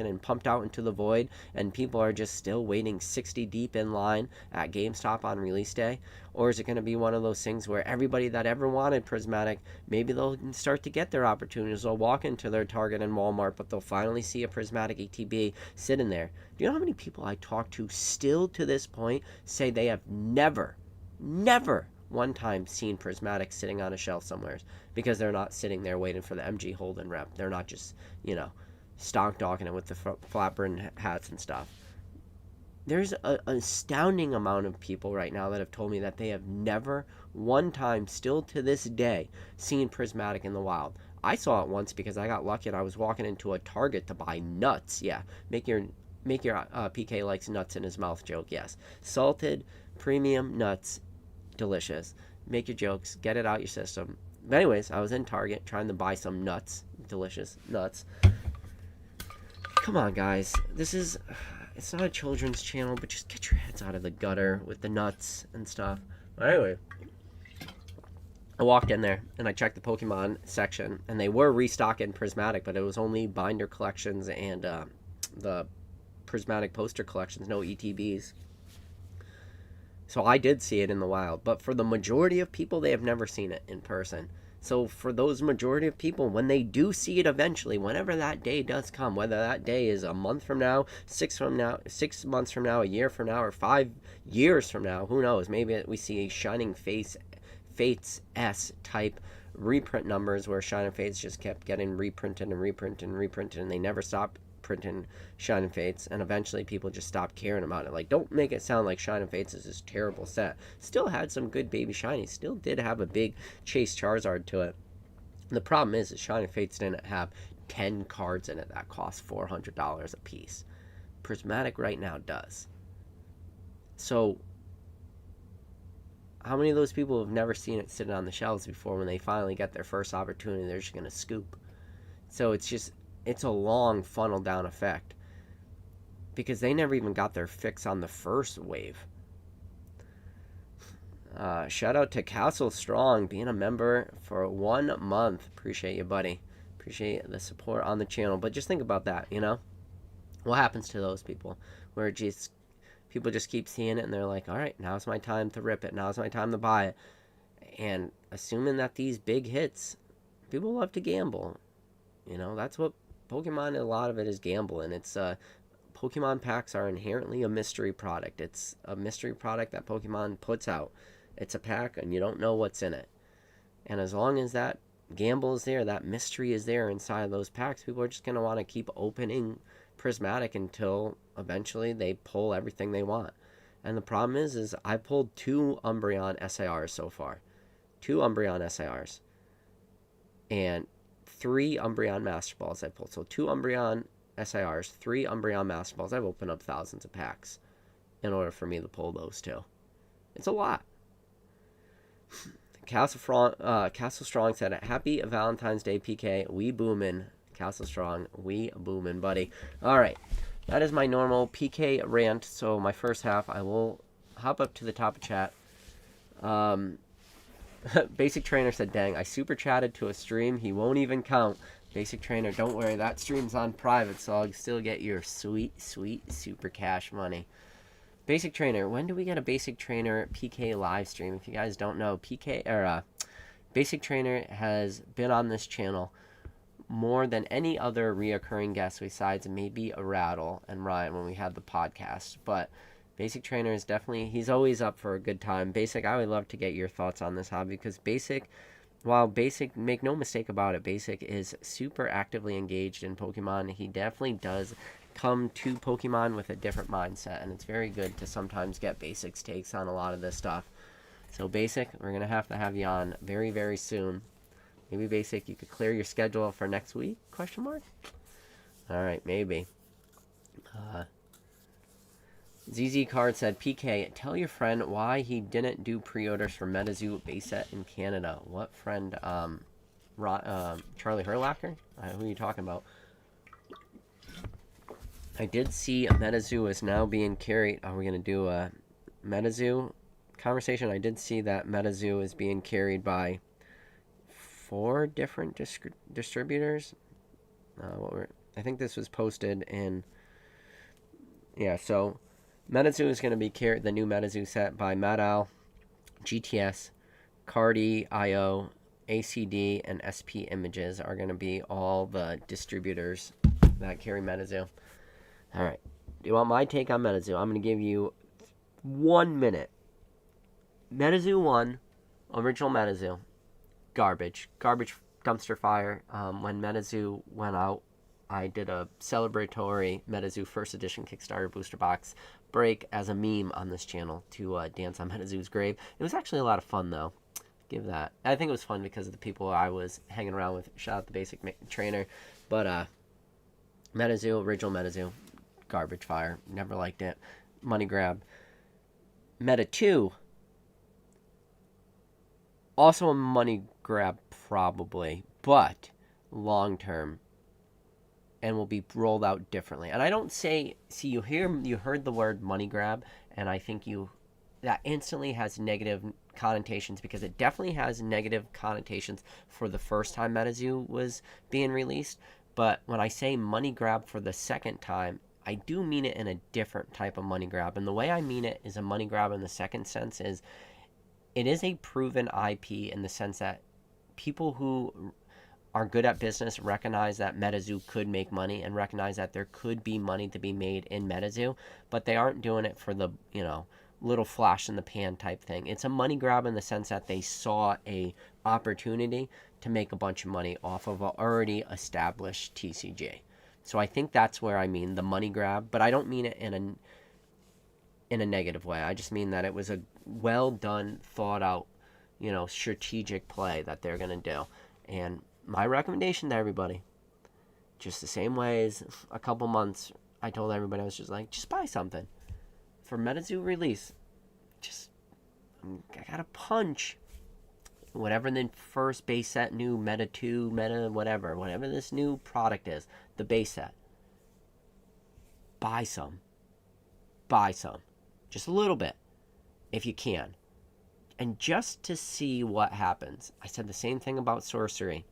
and pumped out into the void, and people are just still waiting 60 deep in line at GameStop on release day? Or is it going to be one of those things where everybody that ever wanted Prismatic, maybe they'll start to get their opportunities? They'll walk into their Target and Walmart, but they'll finally see a Prismatic ETB sitting there. Do you know how many people I talk to still to this point say they have never one time seen Prismatic sitting on a shelf somewhere, because they're not sitting there waiting for the MG Holden rep. They're not just, stonk dogging it with the flapper and hats and stuff. There's an astounding amount of people right now that have told me that they have never one time, still to this day, seen Prismatic in the wild. I saw it once because I got lucky and I was walking into a Target to buy nuts. Yeah, make your PK likes nuts in his mouth joke. Yes, salted premium nuts, delicious. Make your jokes, get it out your system. But anyways, I was in Target trying to buy some nuts, delicious nuts. Come on, guys, it's not a children's channel, but just get your heads out of the gutter with the nuts and stuff. Anyway, I walked in there and I checked the Pokemon section, and they were restocking Prismatic, but it was only binder collections and the Prismatic poster collections, no ETBs. So I did see it in the wild, but for the majority of people, they have never seen it in person. So for those majority of people, when they do see it eventually, whenever that day does come, whether that day is a month from now, 6 months from now, a year from now, or 5 years from now, who knows? Maybe we see a Shining Fates S type reprint numbers where Shining Fates just kept getting reprinted and reprinted and reprinted, and they never stopped printing Shining Fates, and eventually people just stopped caring about it. Like, don't make it sound like Shining Fates is this terrible set. Still had some good baby shinies. Still did have a big Chase Charizard to it. And the problem is Shining Fates didn't have 10 cards in it that cost $400 a piece. Prismatic right now does. So how many of those people have never seen it sitting on the shelves before? When they finally get their first opportunity, they're just going to scoop. So it's a long funnel down effect, because they never even got their fix on the first wave. Shout out to Castle Strong being a member for 1 month. Appreciate you, buddy. Appreciate the support on the channel. But just think about that, you know? What happens to those people where people just keep seeing it and they're like, all right, now's my time to rip it. Now's my time to buy it. And assuming that these big hits, people love to gamble. You know, that's what Pokemon, a lot of it is gambling. It's Pokemon packs are inherently a mystery product. It's a mystery product that Pokemon puts out. It's a pack and you don't know what's in it. And as long as that gamble is there, that mystery is there inside of those packs, people are just going to want to keep opening Prismatic until eventually they pull everything they want. And the problem is I pulled 2 Umbreon SARs so far. 2 Umbreon SARs. And 3 Umbreon Master Balls I pulled. So 2 Umbreon SARs, 3 Umbreon Master Balls. I've opened up thousands of packs in order for me to pull those 2. It's a lot. Castle Strong said, happy Valentine's Day, PK. We boomin'. Castle Strong, we boomin', buddy. All right. That is my normal PK rant. So my first half, I will hop up to the top of chat. Basic Trainer said, dang, I super chatted to a stream. He won't even count. Basic Trainer, don't worry. That stream's on private, so I'll still get your sweet, sweet super cash money. Basic Trainer, when do we get a Basic Trainer PK live stream? If you guys don't know, Basic Trainer has been on this channel more than any other reoccurring guest besides maybe a Rattle and Ryan when we had the podcast. But Basic Trainer is definitely, he's always up for a good time. Basic, I would love to get your thoughts on this hobby, because Basic, while Basic, make no mistake about it, Basic is super actively engaged in Pokemon. He definitely does come to Pokemon with a different mindset, and it's very good to sometimes get Basic's takes on a lot of this stuff. So Basic, we're going to have you on very, very soon. Maybe Basic, you could clear your schedule for next week? Question mark? Alright, maybe. ZZ Card said, PK, tell your friend why he didn't do pre-orders for MetaZoo base set in Canada. What friend? Charlie Herlacher? Who are you talking about? I did see a MetaZoo is now being carried. Are we going to do a MetaZoo conversation? I did see that MetaZoo is being carried by 4 different distributors. I think this was posted in... Yeah, so MetaZoo is going to be carried, the new MetaZoo set, by Madal, GTS, Cardi.io, ACD, and SP Images are going to be all the distributors that carry MetaZoo. Alright, do you want my take on MetaZoo? I'm going to give you 1 minute. MetaZoo 1, original MetaZoo, garbage dumpster fire. When MetaZoo went out, I did a celebratory MetaZoo first edition Kickstarter booster box break as a meme on this channel to dance on MetaZoo's grave. It was actually a lot of fun, though. give that. I think it was fun because of the people I was hanging around with. Shout out the basic trainer. But MetaZoo, original MetaZoo, garbage fire. Never liked it. Money grab. Meta 2, also a money grab probably, but long term, and will be rolled out differently. And I don't say, see, you heard the word money grab, and I think that instantly has negative connotations, because it definitely has negative connotations for the first time MetaZoo was being released. But when I say money grab for the second time, I do mean it in a different type of money grab. And the way I mean it is a money grab in the second sense is it is a proven IP in the sense that people who are good at business recognize that MetaZoo could make money and recognize that there could be money to be made in MetaZoo, but they aren't doing it for the, little flash in the pan type thing. It's a money grab in the sense that they saw a opportunity to make a bunch of money off of an already established TCG. So I think that's where I mean the money grab, but I don't mean it in a negative way. I just mean that it was a well done, thought out, strategic play that they're going to do. And my recommendation to everybody, just the same way as a couple months, I told everybody, I was just like, just buy something. For MetaZoo release, I got to punch whatever the first base set, new Meta 2, Meta whatever this new product is, the base set. Buy some. Just a little bit, if you can. And just to see what happens. I said the same thing about Sorcery.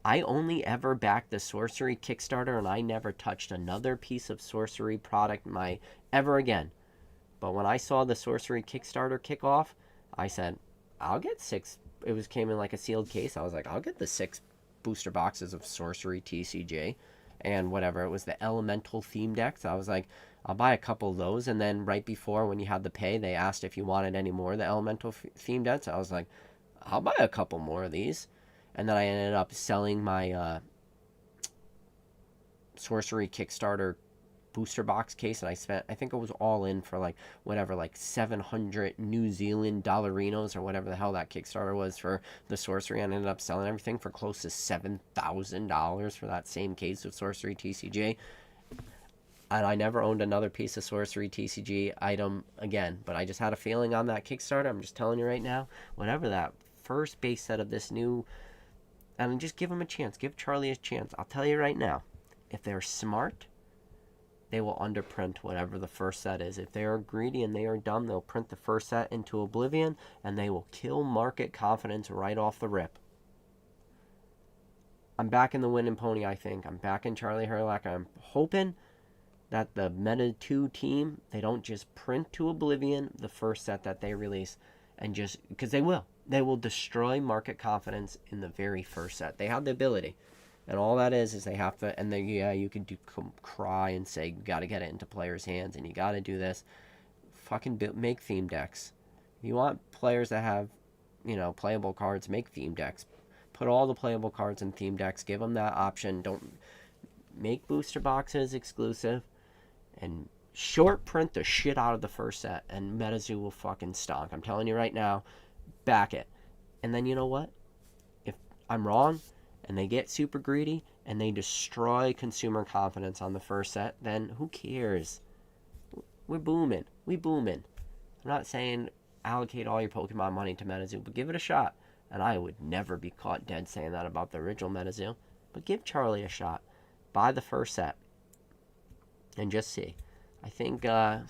I only ever backed the Sorcery Kickstarter, and I never touched another piece of Sorcery product ever again. But when I saw the Sorcery Kickstarter kick off, I said, I'll get 6. It came in like a sealed case. I was like, I'll get the 6 booster boxes of Sorcery TCG and whatever. It was the Elemental theme decks. I was like, I'll buy a couple of those. And then right before, when you had the pay, they asked if you wanted any more of the Elemental theme decks. I was like, I'll buy a couple more of these. And then I ended up selling my Sorcery Kickstarter booster box case, and I think it was all in for like 700 New Zealand dollarinos or whatever the hell that Kickstarter was for the Sorcery, and I ended up selling everything for close to $7,000 for that same case of Sorcery TCG. And I never owned another piece of Sorcery TCG item again, but I just had a feeling on that Kickstarter. I'm just telling you right now, whenever that first base set of this new, and just give him a chance, give Charlie a chance. I'll tell you right now, if they're smart, they will underprint whatever the first set is. If they are greedy and they are dumb, they'll print the first set into oblivion, and they will kill market confidence right off the rip. I'm back in the winning pony, I think. I'm back in Charlie Herlock. I'm hoping that the Meta 2 team, they don't just print to oblivion the first set that they release, and just, because they will. They will destroy market confidence in the very first set. They have the ability. And all that is they have to, and then, you can cry and say, you got to get it into players' hands, and you got to do this. Fucking make theme decks. If you want players that have, playable cards, make theme decks. Put all the playable cards in theme decks. Give them that option. Don't make booster boxes exclusive. And short print the shit out of the first set, and MetaZoo will fucking stonk. I'm telling you right now, back it. And then you know what? If I'm wrong, and they get super greedy, and they destroy consumer confidence on the first set, then who cares? We're booming. I'm not saying allocate all your Pokemon money to MetaZoo, but give it a shot. And I would never be caught dead saying that about the original MetaZoo. But give Charlie a shot. Buy the first set. And just see. I think, I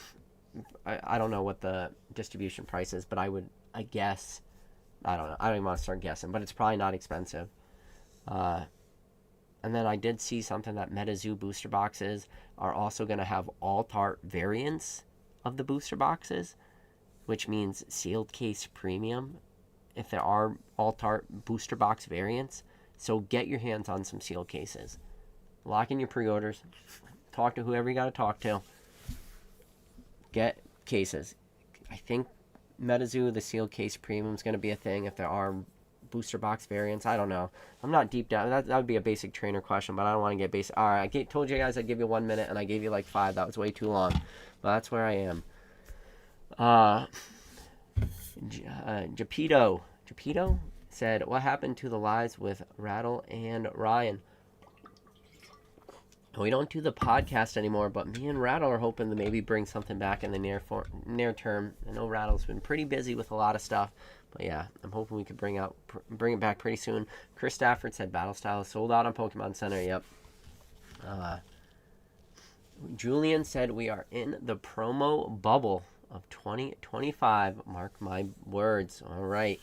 don't know what the distribution price is, but I guess, I don't know. I don't even want to start guessing, but it's probably not expensive. And then I did see something that MetaZoo booster boxes are also going to have alt-art variants of the booster boxes, which means sealed case premium if there are alt-art booster box variants. So get your hands on some sealed cases. Lock in your pre-orders. Talk to whoever you got to talk to. Get cases. I think MetaZoo, the sealed case premium is going to be a thing if there are booster box variants. I don't know. I'm not deep down. That would be a basic trainer question, but I don't want to get basic. All right, I told you guys I'd give you 1 minute, and I gave you like 5. That was way too long. But that's where I am. Geppetto Geppetto said, what happened to the lives with Rattle and Ryan? We don't do the podcast anymore, but me and Rattle are hoping to maybe bring something back in the near term. I know Rattle's been pretty busy with a lot of stuff, but yeah, I'm hoping we could bring it back pretty soon. Chris Stafford said Battle Style is sold out on Pokemon Center. Yep. Julian said we are in the promo bubble of 2025. Mark my words. All right.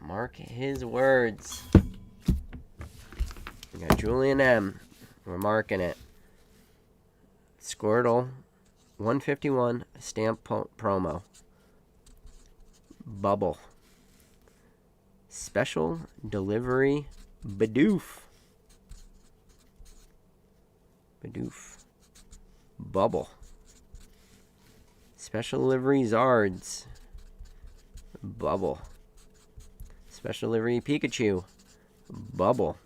Mark his words. We got Julian M. We're marking it. Squirtle 151 stamp promo. Bubble. Special delivery Bidoof. Bubble. Special delivery Zards. Bubble. Special delivery Pikachu. Bubble.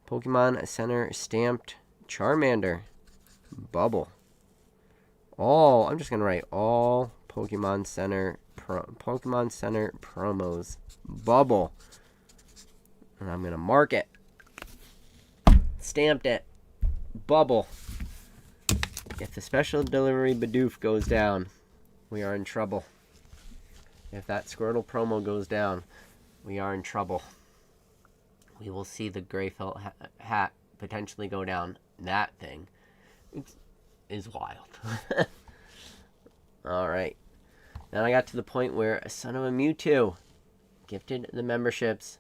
Pokemon Center stamped Charmander. Bubble. I'm just going to write all Pokemon Center promos. Bubble. And I'm going to mark it. Stamped it. Bubble. If the special delivery Bidoof goes down, we are in trouble. If that Squirtle promo goes down, we are in trouble. We will see the gray felt hat potentially go down. That thing is wild. Alright. Then I got to the point where a son of a Mewtwo gifted the memberships.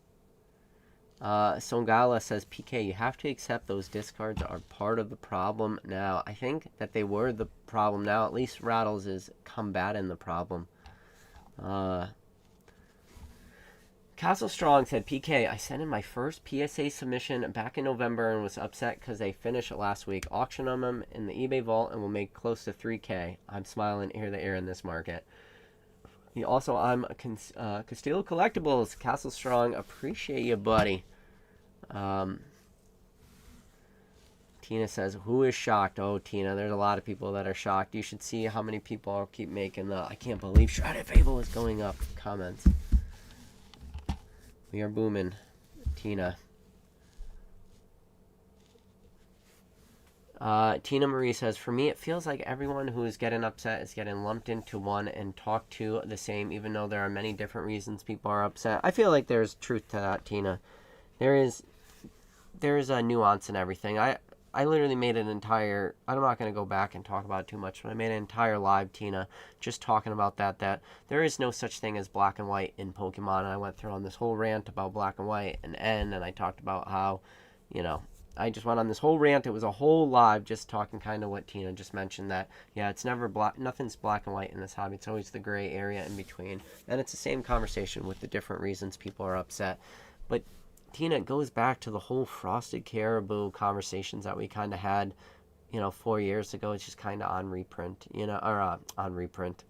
Songala says, PK, you have to accept those discards are part of the problem now. I think that they were the problem now. At least Rattles is combating the problem. Castle Strong said, PK, I sent in my first PSA submission back in November and was upset because they finished it last week. Auction them in the eBay vault and will make close to 3K. I'm smiling ear to ear in this market. I'm Castillo Collectibles. Castle Strong, appreciate you, buddy. Tina says, who is shocked? Oh, Tina, there's a lot of people that are shocked. You should see how many people keep making the I can't believe Shrouded Fable is going up comments. We are booming, Tina. Tina Marie says, for me, it feels like everyone who is getting upset is getting lumped into one and talked to the same, even though there are many different reasons people are upset. I feel like there's truth to that, Tina. There is a nuance in everything. I literally made an entire, I'm not going to go back and talk about it too much, but I made an entire live, Tina, just talking about that there is no such thing as black and white in Pokemon. And I went through on this whole rant about black and white and N, and I talked about how, I just went on this whole rant. It was a whole live just talking kind of what Tina just mentioned, that, yeah, it's never black, nothing's black and white in this hobby. It's always the gray area in between. And it's the same conversation with the different reasons people are upset. But Tina, it goes back to the whole Frosted Caribou conversations that we kind of had, 4 years ago. It's just kind of on reprint, or on reprint.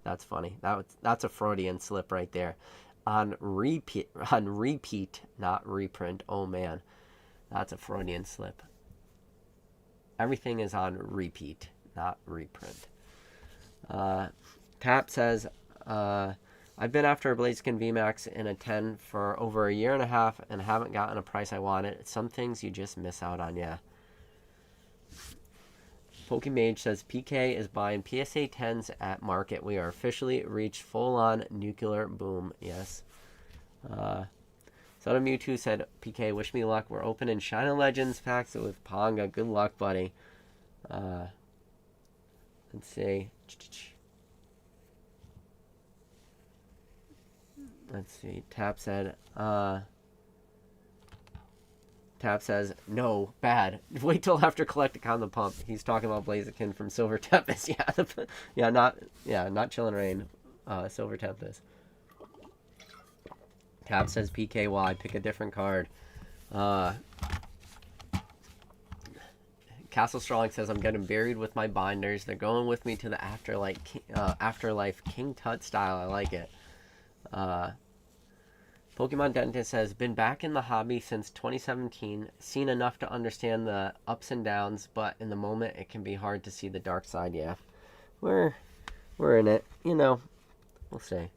That's funny. That's a Freudian slip right there. On repeat, not reprint. Oh man, that's a Freudian slip. Everything is on repeat, not reprint. Tap says, I've been after a Blaziken VMAX in a 10 for over a year and a half and haven't gotten a price I wanted. Some things you just miss out on, yeah. Pokemage says, PK is buying PSA 10s at market. We are officially reached full-on nuclear boom. Yes. Son of Mewtwo said, PK, wish me luck. We're opening Shiny Legends packs with Ponga. Good luck, buddy. Let's see. Tap says, no, bad. Wait till after Collecticon the Pump. He's talking about Blaziken from Silver Tempest. Not Chillin' Rain. Silver Tempest. Tap says, PKY, pick a different card. Castle Strong says, I'm getting buried with my binders. They're going with me to the afterlife King Tut style. I like it. Pokemon Dentist says, been back in the hobby since 2017, seen enough to understand the ups and downs, but in the moment it can be hard to see the dark side. Yeah, we're in it, we'll see.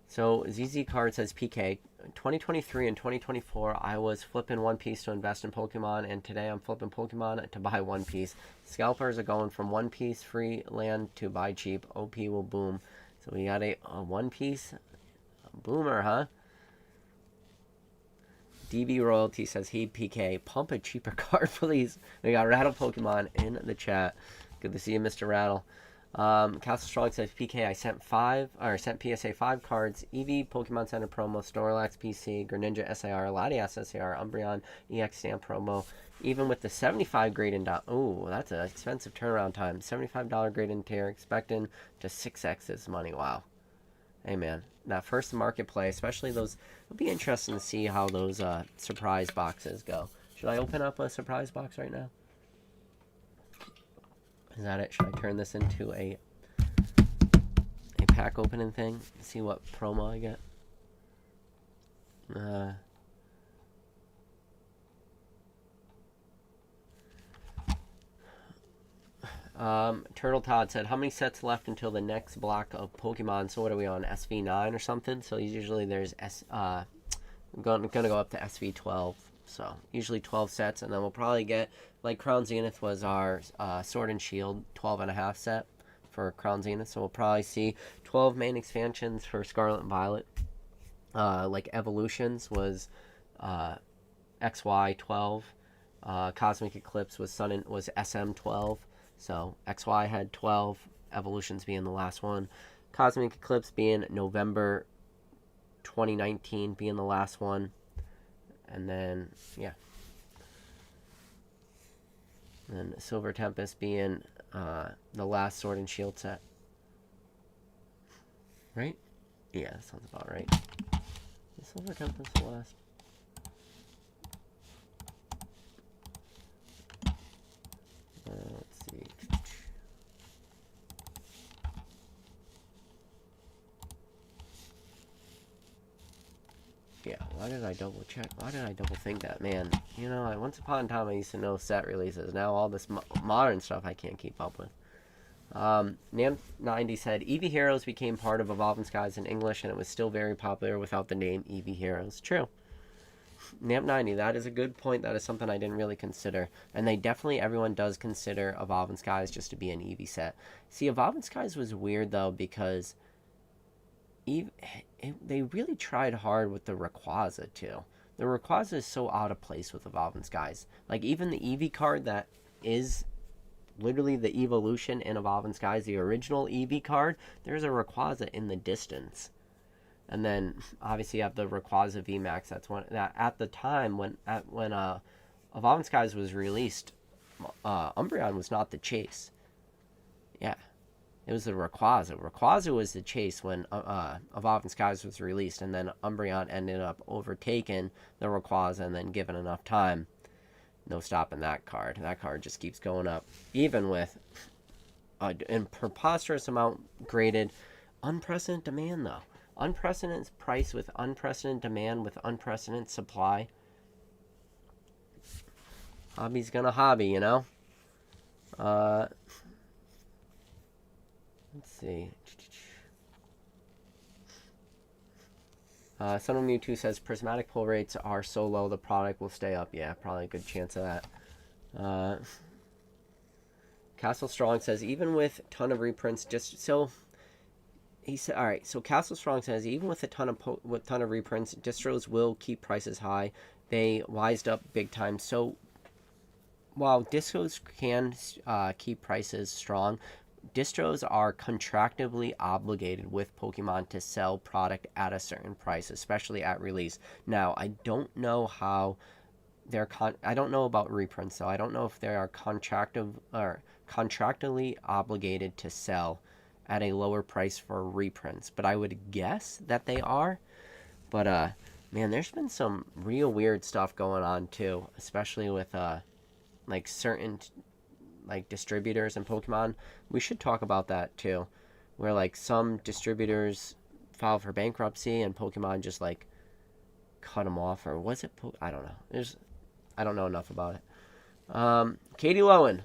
So ZZ Card says PK, 2023 and 2024, I was flipping One Piece to invest in Pokemon, and today I'm flipping Pokemon to buy One Piece. Scalpers are going from One Piece free land to buy cheap. OP will boom. So we got a One Piece boomer, huh? DB Royalty says, hey PK, pump a cheaper card, please. We got Rattle Pokemon in the chat. Good to see you, Mr. Rattle. Castle Strong says, PK, I sent PSA 5 cards, Eevee, Pokemon Center promo, Snorlax PC, Greninja SAR, Latias SAR, Umbreon EX Stamp promo, even with the 75 grade in oh, that's an expensive turnaround time. $75 grade in tier, expecting to 6x this money. Wow. Hey man, that first marketplace, especially those, it'll be interesting to see how those surprise boxes go. Should I open up a surprise box right now? Is that it? Should I turn this into a pack opening thing? See what promo I get. Turtle Todd said, how many sets left until the next block of Pokemon? So what are we on, SV9 or something? So usually there's I'm gonna go up to SV12. So usually 12 sets, and then we'll probably get, like Crown Zenith was our Sword and Shield 12.5 set for Crown Zenith. So we'll probably see 12 main expansions for Scarlet and Violet. Like Evolutions was XY 12. Cosmic Eclipse was SM 12. So XY had 12. Evolutions being the last one. Cosmic Eclipse being November 2019 being the last one. And then, yeah. And then Silver Tempest being the last Sword and Shield set. Right? Yeah, that sounds about right. Is Silver Tempest the last? Let's see. Yeah, why did I double check? Why did I double think that? Man, you know, once upon a time I used to know set releases. Now all this modern stuff I can't keep up with. Nam90 said, Eevee Heroes became part of Evolving Skies in English, and it was still very popular without the name Eevee Heroes. True. Namp90, that is a good point. That is something I didn't really consider. And everyone does consider Evolving Skies just to be an Eevee set. See, Evolving Skies was weird, though, because they really tried hard with the Rayquaza, too. The Rayquaza is so out of place with Evolving Skies. Like, even the Eevee card that is literally the evolution in Evolving Skies, the original Eevee card, there's a Rayquaza in the distance. And then obviously you have the Rayquaza VMAX. That's one that at the time when Evolving Skies was released, Umbreon was not the chase. Yeah, it was the Rayquaza. Rayquaza was the chase when Evolving Skies was released, and then Umbreon ended up overtaking the Rayquaza, and then given enough time, no stopping that card. That card just keeps going up, even with a preposterous amount graded. Unprecedented demand, though. Unprecedented price with unprecedented demand with unprecedented supply. Hobby's gonna hobby, you know? Let's see. Son of Mewtwo says prismatic pull rates are so low the product will stay up. Yeah, probably a good chance of that. Castle Strong says even with ton of reprints, he said, all right. So Castle Strong says even with a ton of reprints, distros will keep prices high. They wised up big time. So while distros can keep prices strong, distros are contractually obligated with Pokemon to sell product at a certain price, especially at release. Now, I don't know how I don't know about reprints, so I don't know if they are contractually obligated to sell at a lower price for reprints, but I would guess that they are. But man, there's been some real weird stuff going on too, especially with like certain like distributors and Pokemon. We should talk about that too, where like some distributors file for bankruptcy and Pokemon just like cut them off, or was it I don't know. I don't know enough about it. Katie Lowen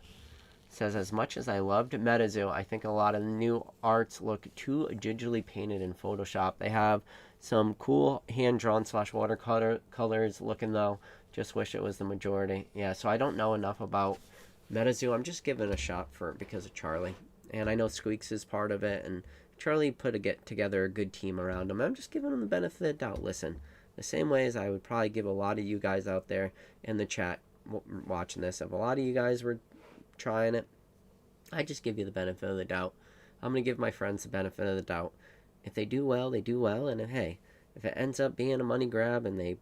Says, as much as I loved MetaZoo, I think a lot of the new arts look too digitally painted in Photoshop. They have some cool hand-drawn / watercolors looking, though. Just wish it was the majority. Yeah, so I don't know enough about MetaZoo. I'm just giving it a shot because of Charlie. And I know Squeaks is part of it, and Charlie get together a good team around him. I'm just giving him the benefit of the doubt. Listen, the same way as I would probably give a lot of you guys out there in the chat watching this, if a lot of you guys were trying it, I just give you the benefit of the doubt. I'm going to give my friends the benefit of the doubt. If they do well, they do well. And if it ends up being a money grab and they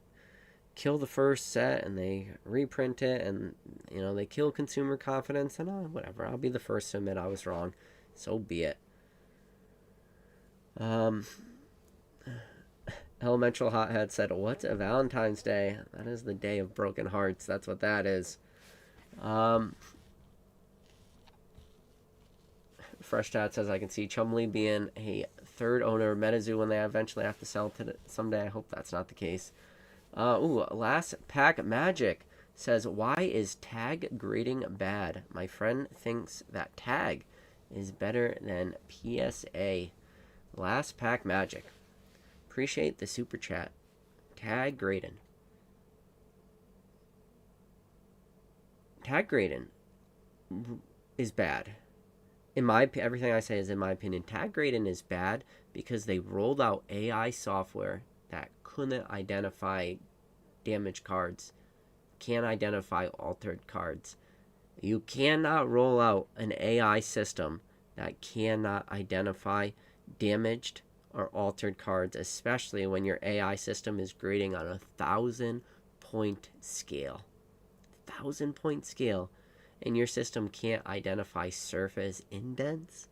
kill the first set and they reprint it and, they kill consumer confidence, then whatever. I'll be the first to admit I was wrong. So be it. Elemental Hothead said, what's a Valentine's Day? That is the day of broken hearts. That's what that is. Fresh Dad says, I can see Chumley being a third owner of MetaZoo when they eventually have to sell to someday. I hope that's not the case. Last Pack Magic says, why is tag grading bad? My friend thinks that tag is better than PSA. Last Pack Magic. Appreciate the super chat. Tag grading. Tag grading is bad. Everything I say is in my opinion. Tag grading is bad because they rolled out AI software that couldn't identify damaged cards, can't identify altered cards. You cannot roll out an AI system that cannot identify damaged or altered cards, especially when your AI system is grading on a 1,000-point scale. 1,000-point scale. And your system can't identify surface indents,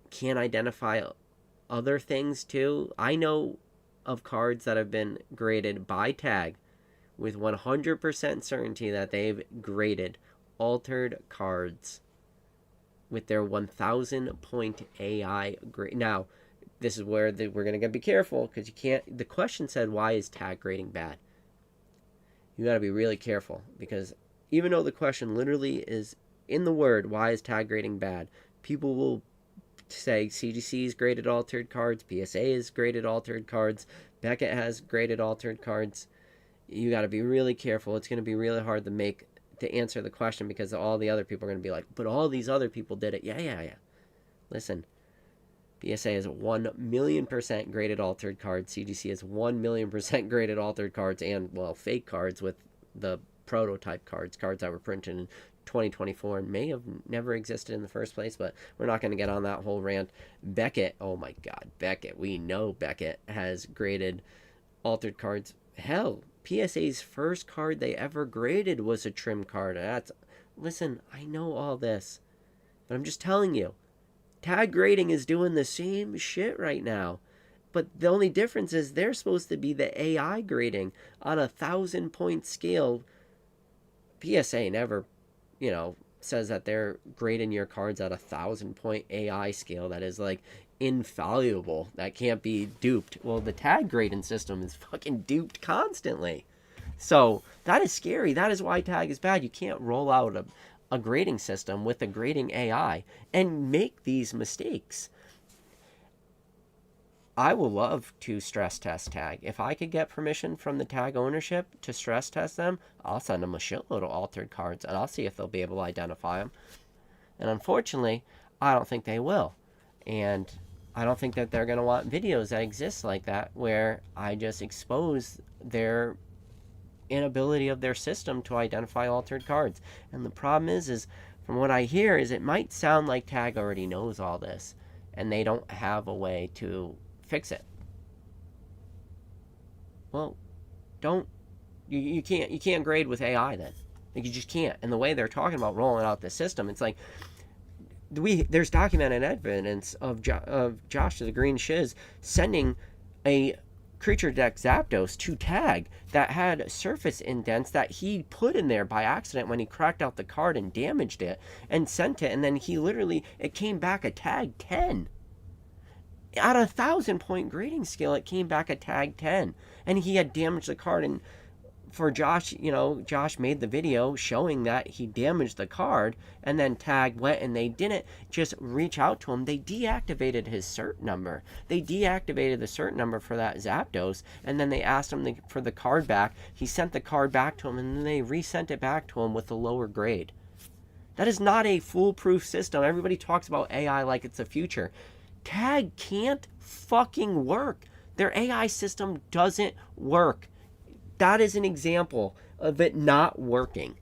can't identify other things too. I know of cards that have been graded by tag with 100% certainty that they've graded altered cards with their 1,000-point AI grade. Now, this is where we're going to be careful because you can't. The question said, why is tag grading bad? You got to be really careful because even though the question literally is in the word, why is tag grading bad? People will say CGC is graded altered cards, PSA is graded altered cards, Beckett has graded altered cards. You got to be really careful. It's going to be really hard to answer the question because all the other people are going to be like, but all these other people did it. Yeah. Listen, PSA is 1,000,000% graded altered cards. CGC is 1,000,000% graded altered cards and, fake cards with the prototype cards that were printed in 2024 and may have never existed in the first place, but we're not going to get on that whole rant. Beckett, oh my God, Beckett. We know Beckett has graded altered cards. Hell, PSA's first card they ever graded was a trim card. Listen, I know all this, but I'm just telling you. Tag grading is doing the same shit right now. But the only difference is they're supposed to be the AI grading on a 1,000-point scale. PSA never, says that they're grading your cards at a 1,000-point AI scale that is like infallible, that can't be duped. Well, the tag grading system is fucking duped constantly. So that is scary. That is why tag is bad. You can't roll out a grading system with a grading AI and make these mistakes. I will love to stress test tag. If I could get permission from the tag ownership to stress test them, I'll send them a shitload of altered cards and I'll see if they'll be able to identify them. And unfortunately, I don't think they will. And I don't think that they're going to want videos that exist like that where I just expose their inability of their system to identify altered cards. And the problem is from what I hear is it might sound like tag already knows all this and they don't have a way to fix it. Well, you can't grade with AI then. Like, you just can't. And the way they're talking about rolling out the system, it's like there's documented evidence of Josh the Green Shiz sending a creature deck Zapdos to tag that had surface indents that he put in there by accident when he cracked out the card and damaged it and sent it, and then it came back a tag 10. At a 1,000-point grading scale, it came back a tag 10, and he had damaged the card and for Josh, Josh made the video showing that he damaged the card, and then Tag went and they didn't just reach out to him. They deactivated his cert number. They deactivated the cert number for that Zapdos, and then they asked him for the card back. He sent the card back to him, and then they resent it back to him with a lower grade. That is not a foolproof system. Everybody talks about AI like it's the future. Tag can't fucking work. Their AI system doesn't work. That is an example of it not working.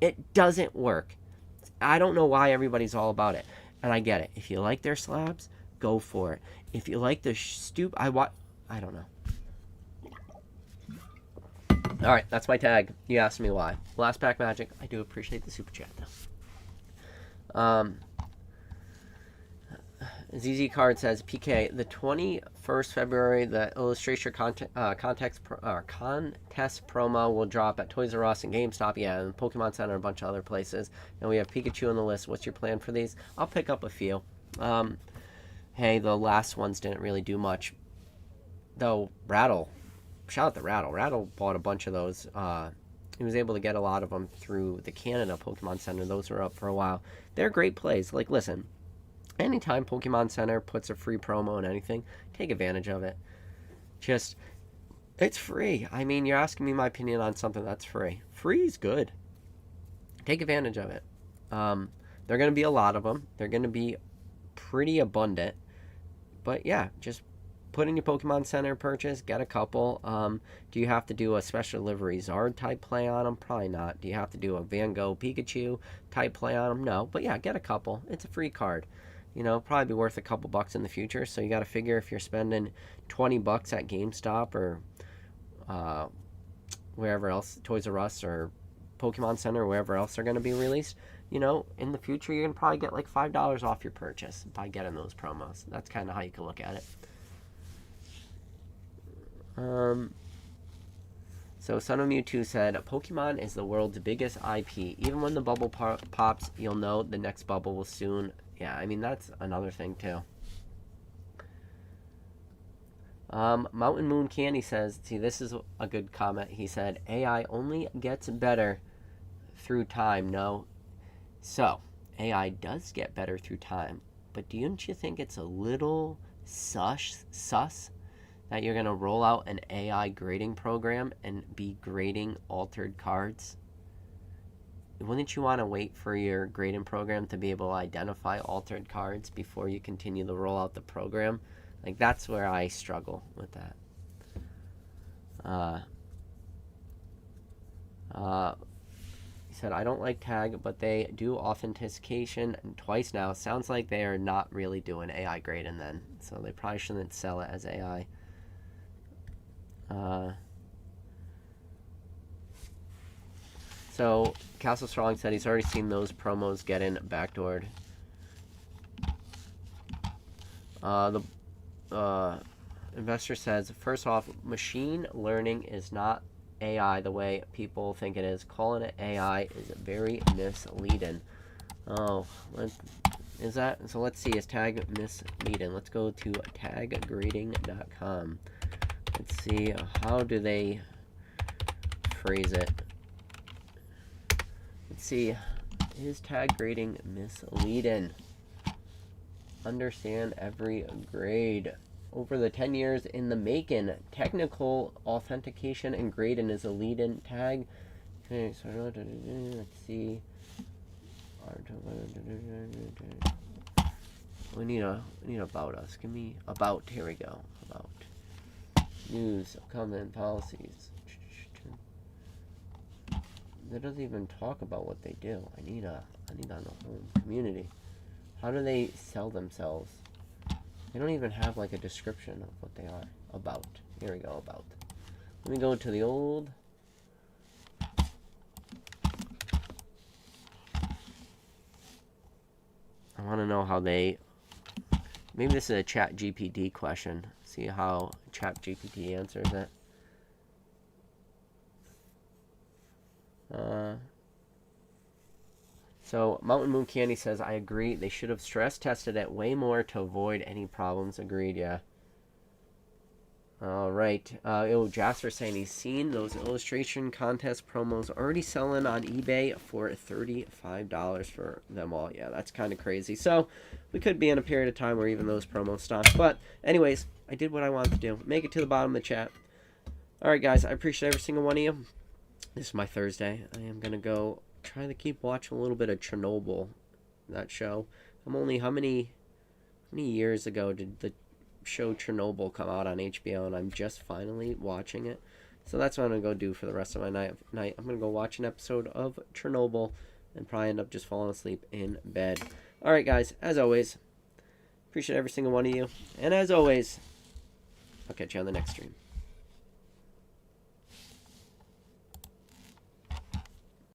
It doesn't work. I don't know why everybody's all about it. And I get it. If you like their slabs, go for it. If you like the I don't know. All right, that's my tag. You asked me why. Last pack magic. I do appreciate the super chat though. ZZ Card says, PK, the 21st February, the illustration contest promo will drop at Toys R Us and GameStop, yeah, and Pokemon Center and a bunch of other places. And we have Pikachu on the list. What's your plan for these? I'll pick up a few. Hey, the last ones didn't really do much. Though, Rattle, shout out to Rattle. Rattle bought a bunch of those. He was able to get a lot of them through the Canada Pokemon Center. Those were up for a while. They're great plays. Like, listen. Anytime Pokemon Center puts a free promo on anything, take advantage of it. It's free. I mean, you're asking me my opinion on something that's free. Free is good. Take advantage of it. There are going to be a lot of them. They're going to be pretty abundant. But yeah, just put in your Pokemon Center purchase, get a couple. Do you have to do a special delivery Zard type play on them? Probably not. Do you have to do a Van Gogh Pikachu type play on them? No. But yeah, get a couple. It's a free card. Probably be worth a couple bucks in the future. So you got to figure if you're spending $20 at GameStop or wherever else, Toys R Us or Pokemon Center or wherever else they're going to be released, in the future you're going to probably get like $5 off your purchase by getting those promos. That's kind of how you can look at it. So Son of Mewtwo said, Pokemon is the world's biggest IP. Even when the bubble pops, you'll know the next bubble will soon. Yeah, I mean, that's another thing, too. Mountain Moon Candy says, see, this is a good comment. He said, AI only gets better through time. No. So, AI does get better through time. But don't you think it's a little sus that you're going to roll out an AI grading program and be grading altered cards? Wouldn't you want to wait for your grading program to be able to identify altered cards before you continue to roll out the program? Like, that's where I struggle with that. He said, I don't like Tag, but they do authentication twice now. Sounds like they are not really doing AI grading then. So they probably shouldn't sell it as AI. So Castle Strong said he's already seen those promos getting backdoored. The investor says, first off, machine learning is not AI the way people think it is. Calling it AI is very misleading. Oh, is that? So let's see, is Tag misleading? Let's go to taggrading.com. Let's see, how do they phrase it? Let's see, is Tag grading misleading? Understand every grade. Over the 10 years in the making, technical authentication and grading is a lead-in Tag. Okay, so let's see. We need about us. Give me about. Here we go. About news, comment, policies. That doesn't even talk about what they do. I need on the home community. How do they sell themselves? They don't even have like a description of what they are. About. Here we go, about. Let me go to the old. I want to know how they. Maybe this is a Chat GPT question. See how Chat GPT answers it. So Mountain Moon Candy says, I agree. They should have stress tested it way more to avoid any problems. Agreed, yeah. All right. Jasper saying he's seen those illustration contest promos already selling on eBay for $35 for them all. Yeah, that's kind of crazy. So we could be in a period of time where even those promos stop. But anyways, I did what I wanted to do. Make it to the bottom of the chat. All right, guys. I appreciate every single one of you. This is my Thursday. I am going to go try to keep watching a little bit of Chernobyl, that show. I'm only, how many years ago did the show Chernobyl come out on HBO, and I'm just finally watching it. So that's what I'm going to go do for the rest of my night. I'm going to go watch an episode of Chernobyl and probably end up just falling asleep in bed. All right, guys, as always, appreciate every single one of you. And as always, I'll catch you on the next stream.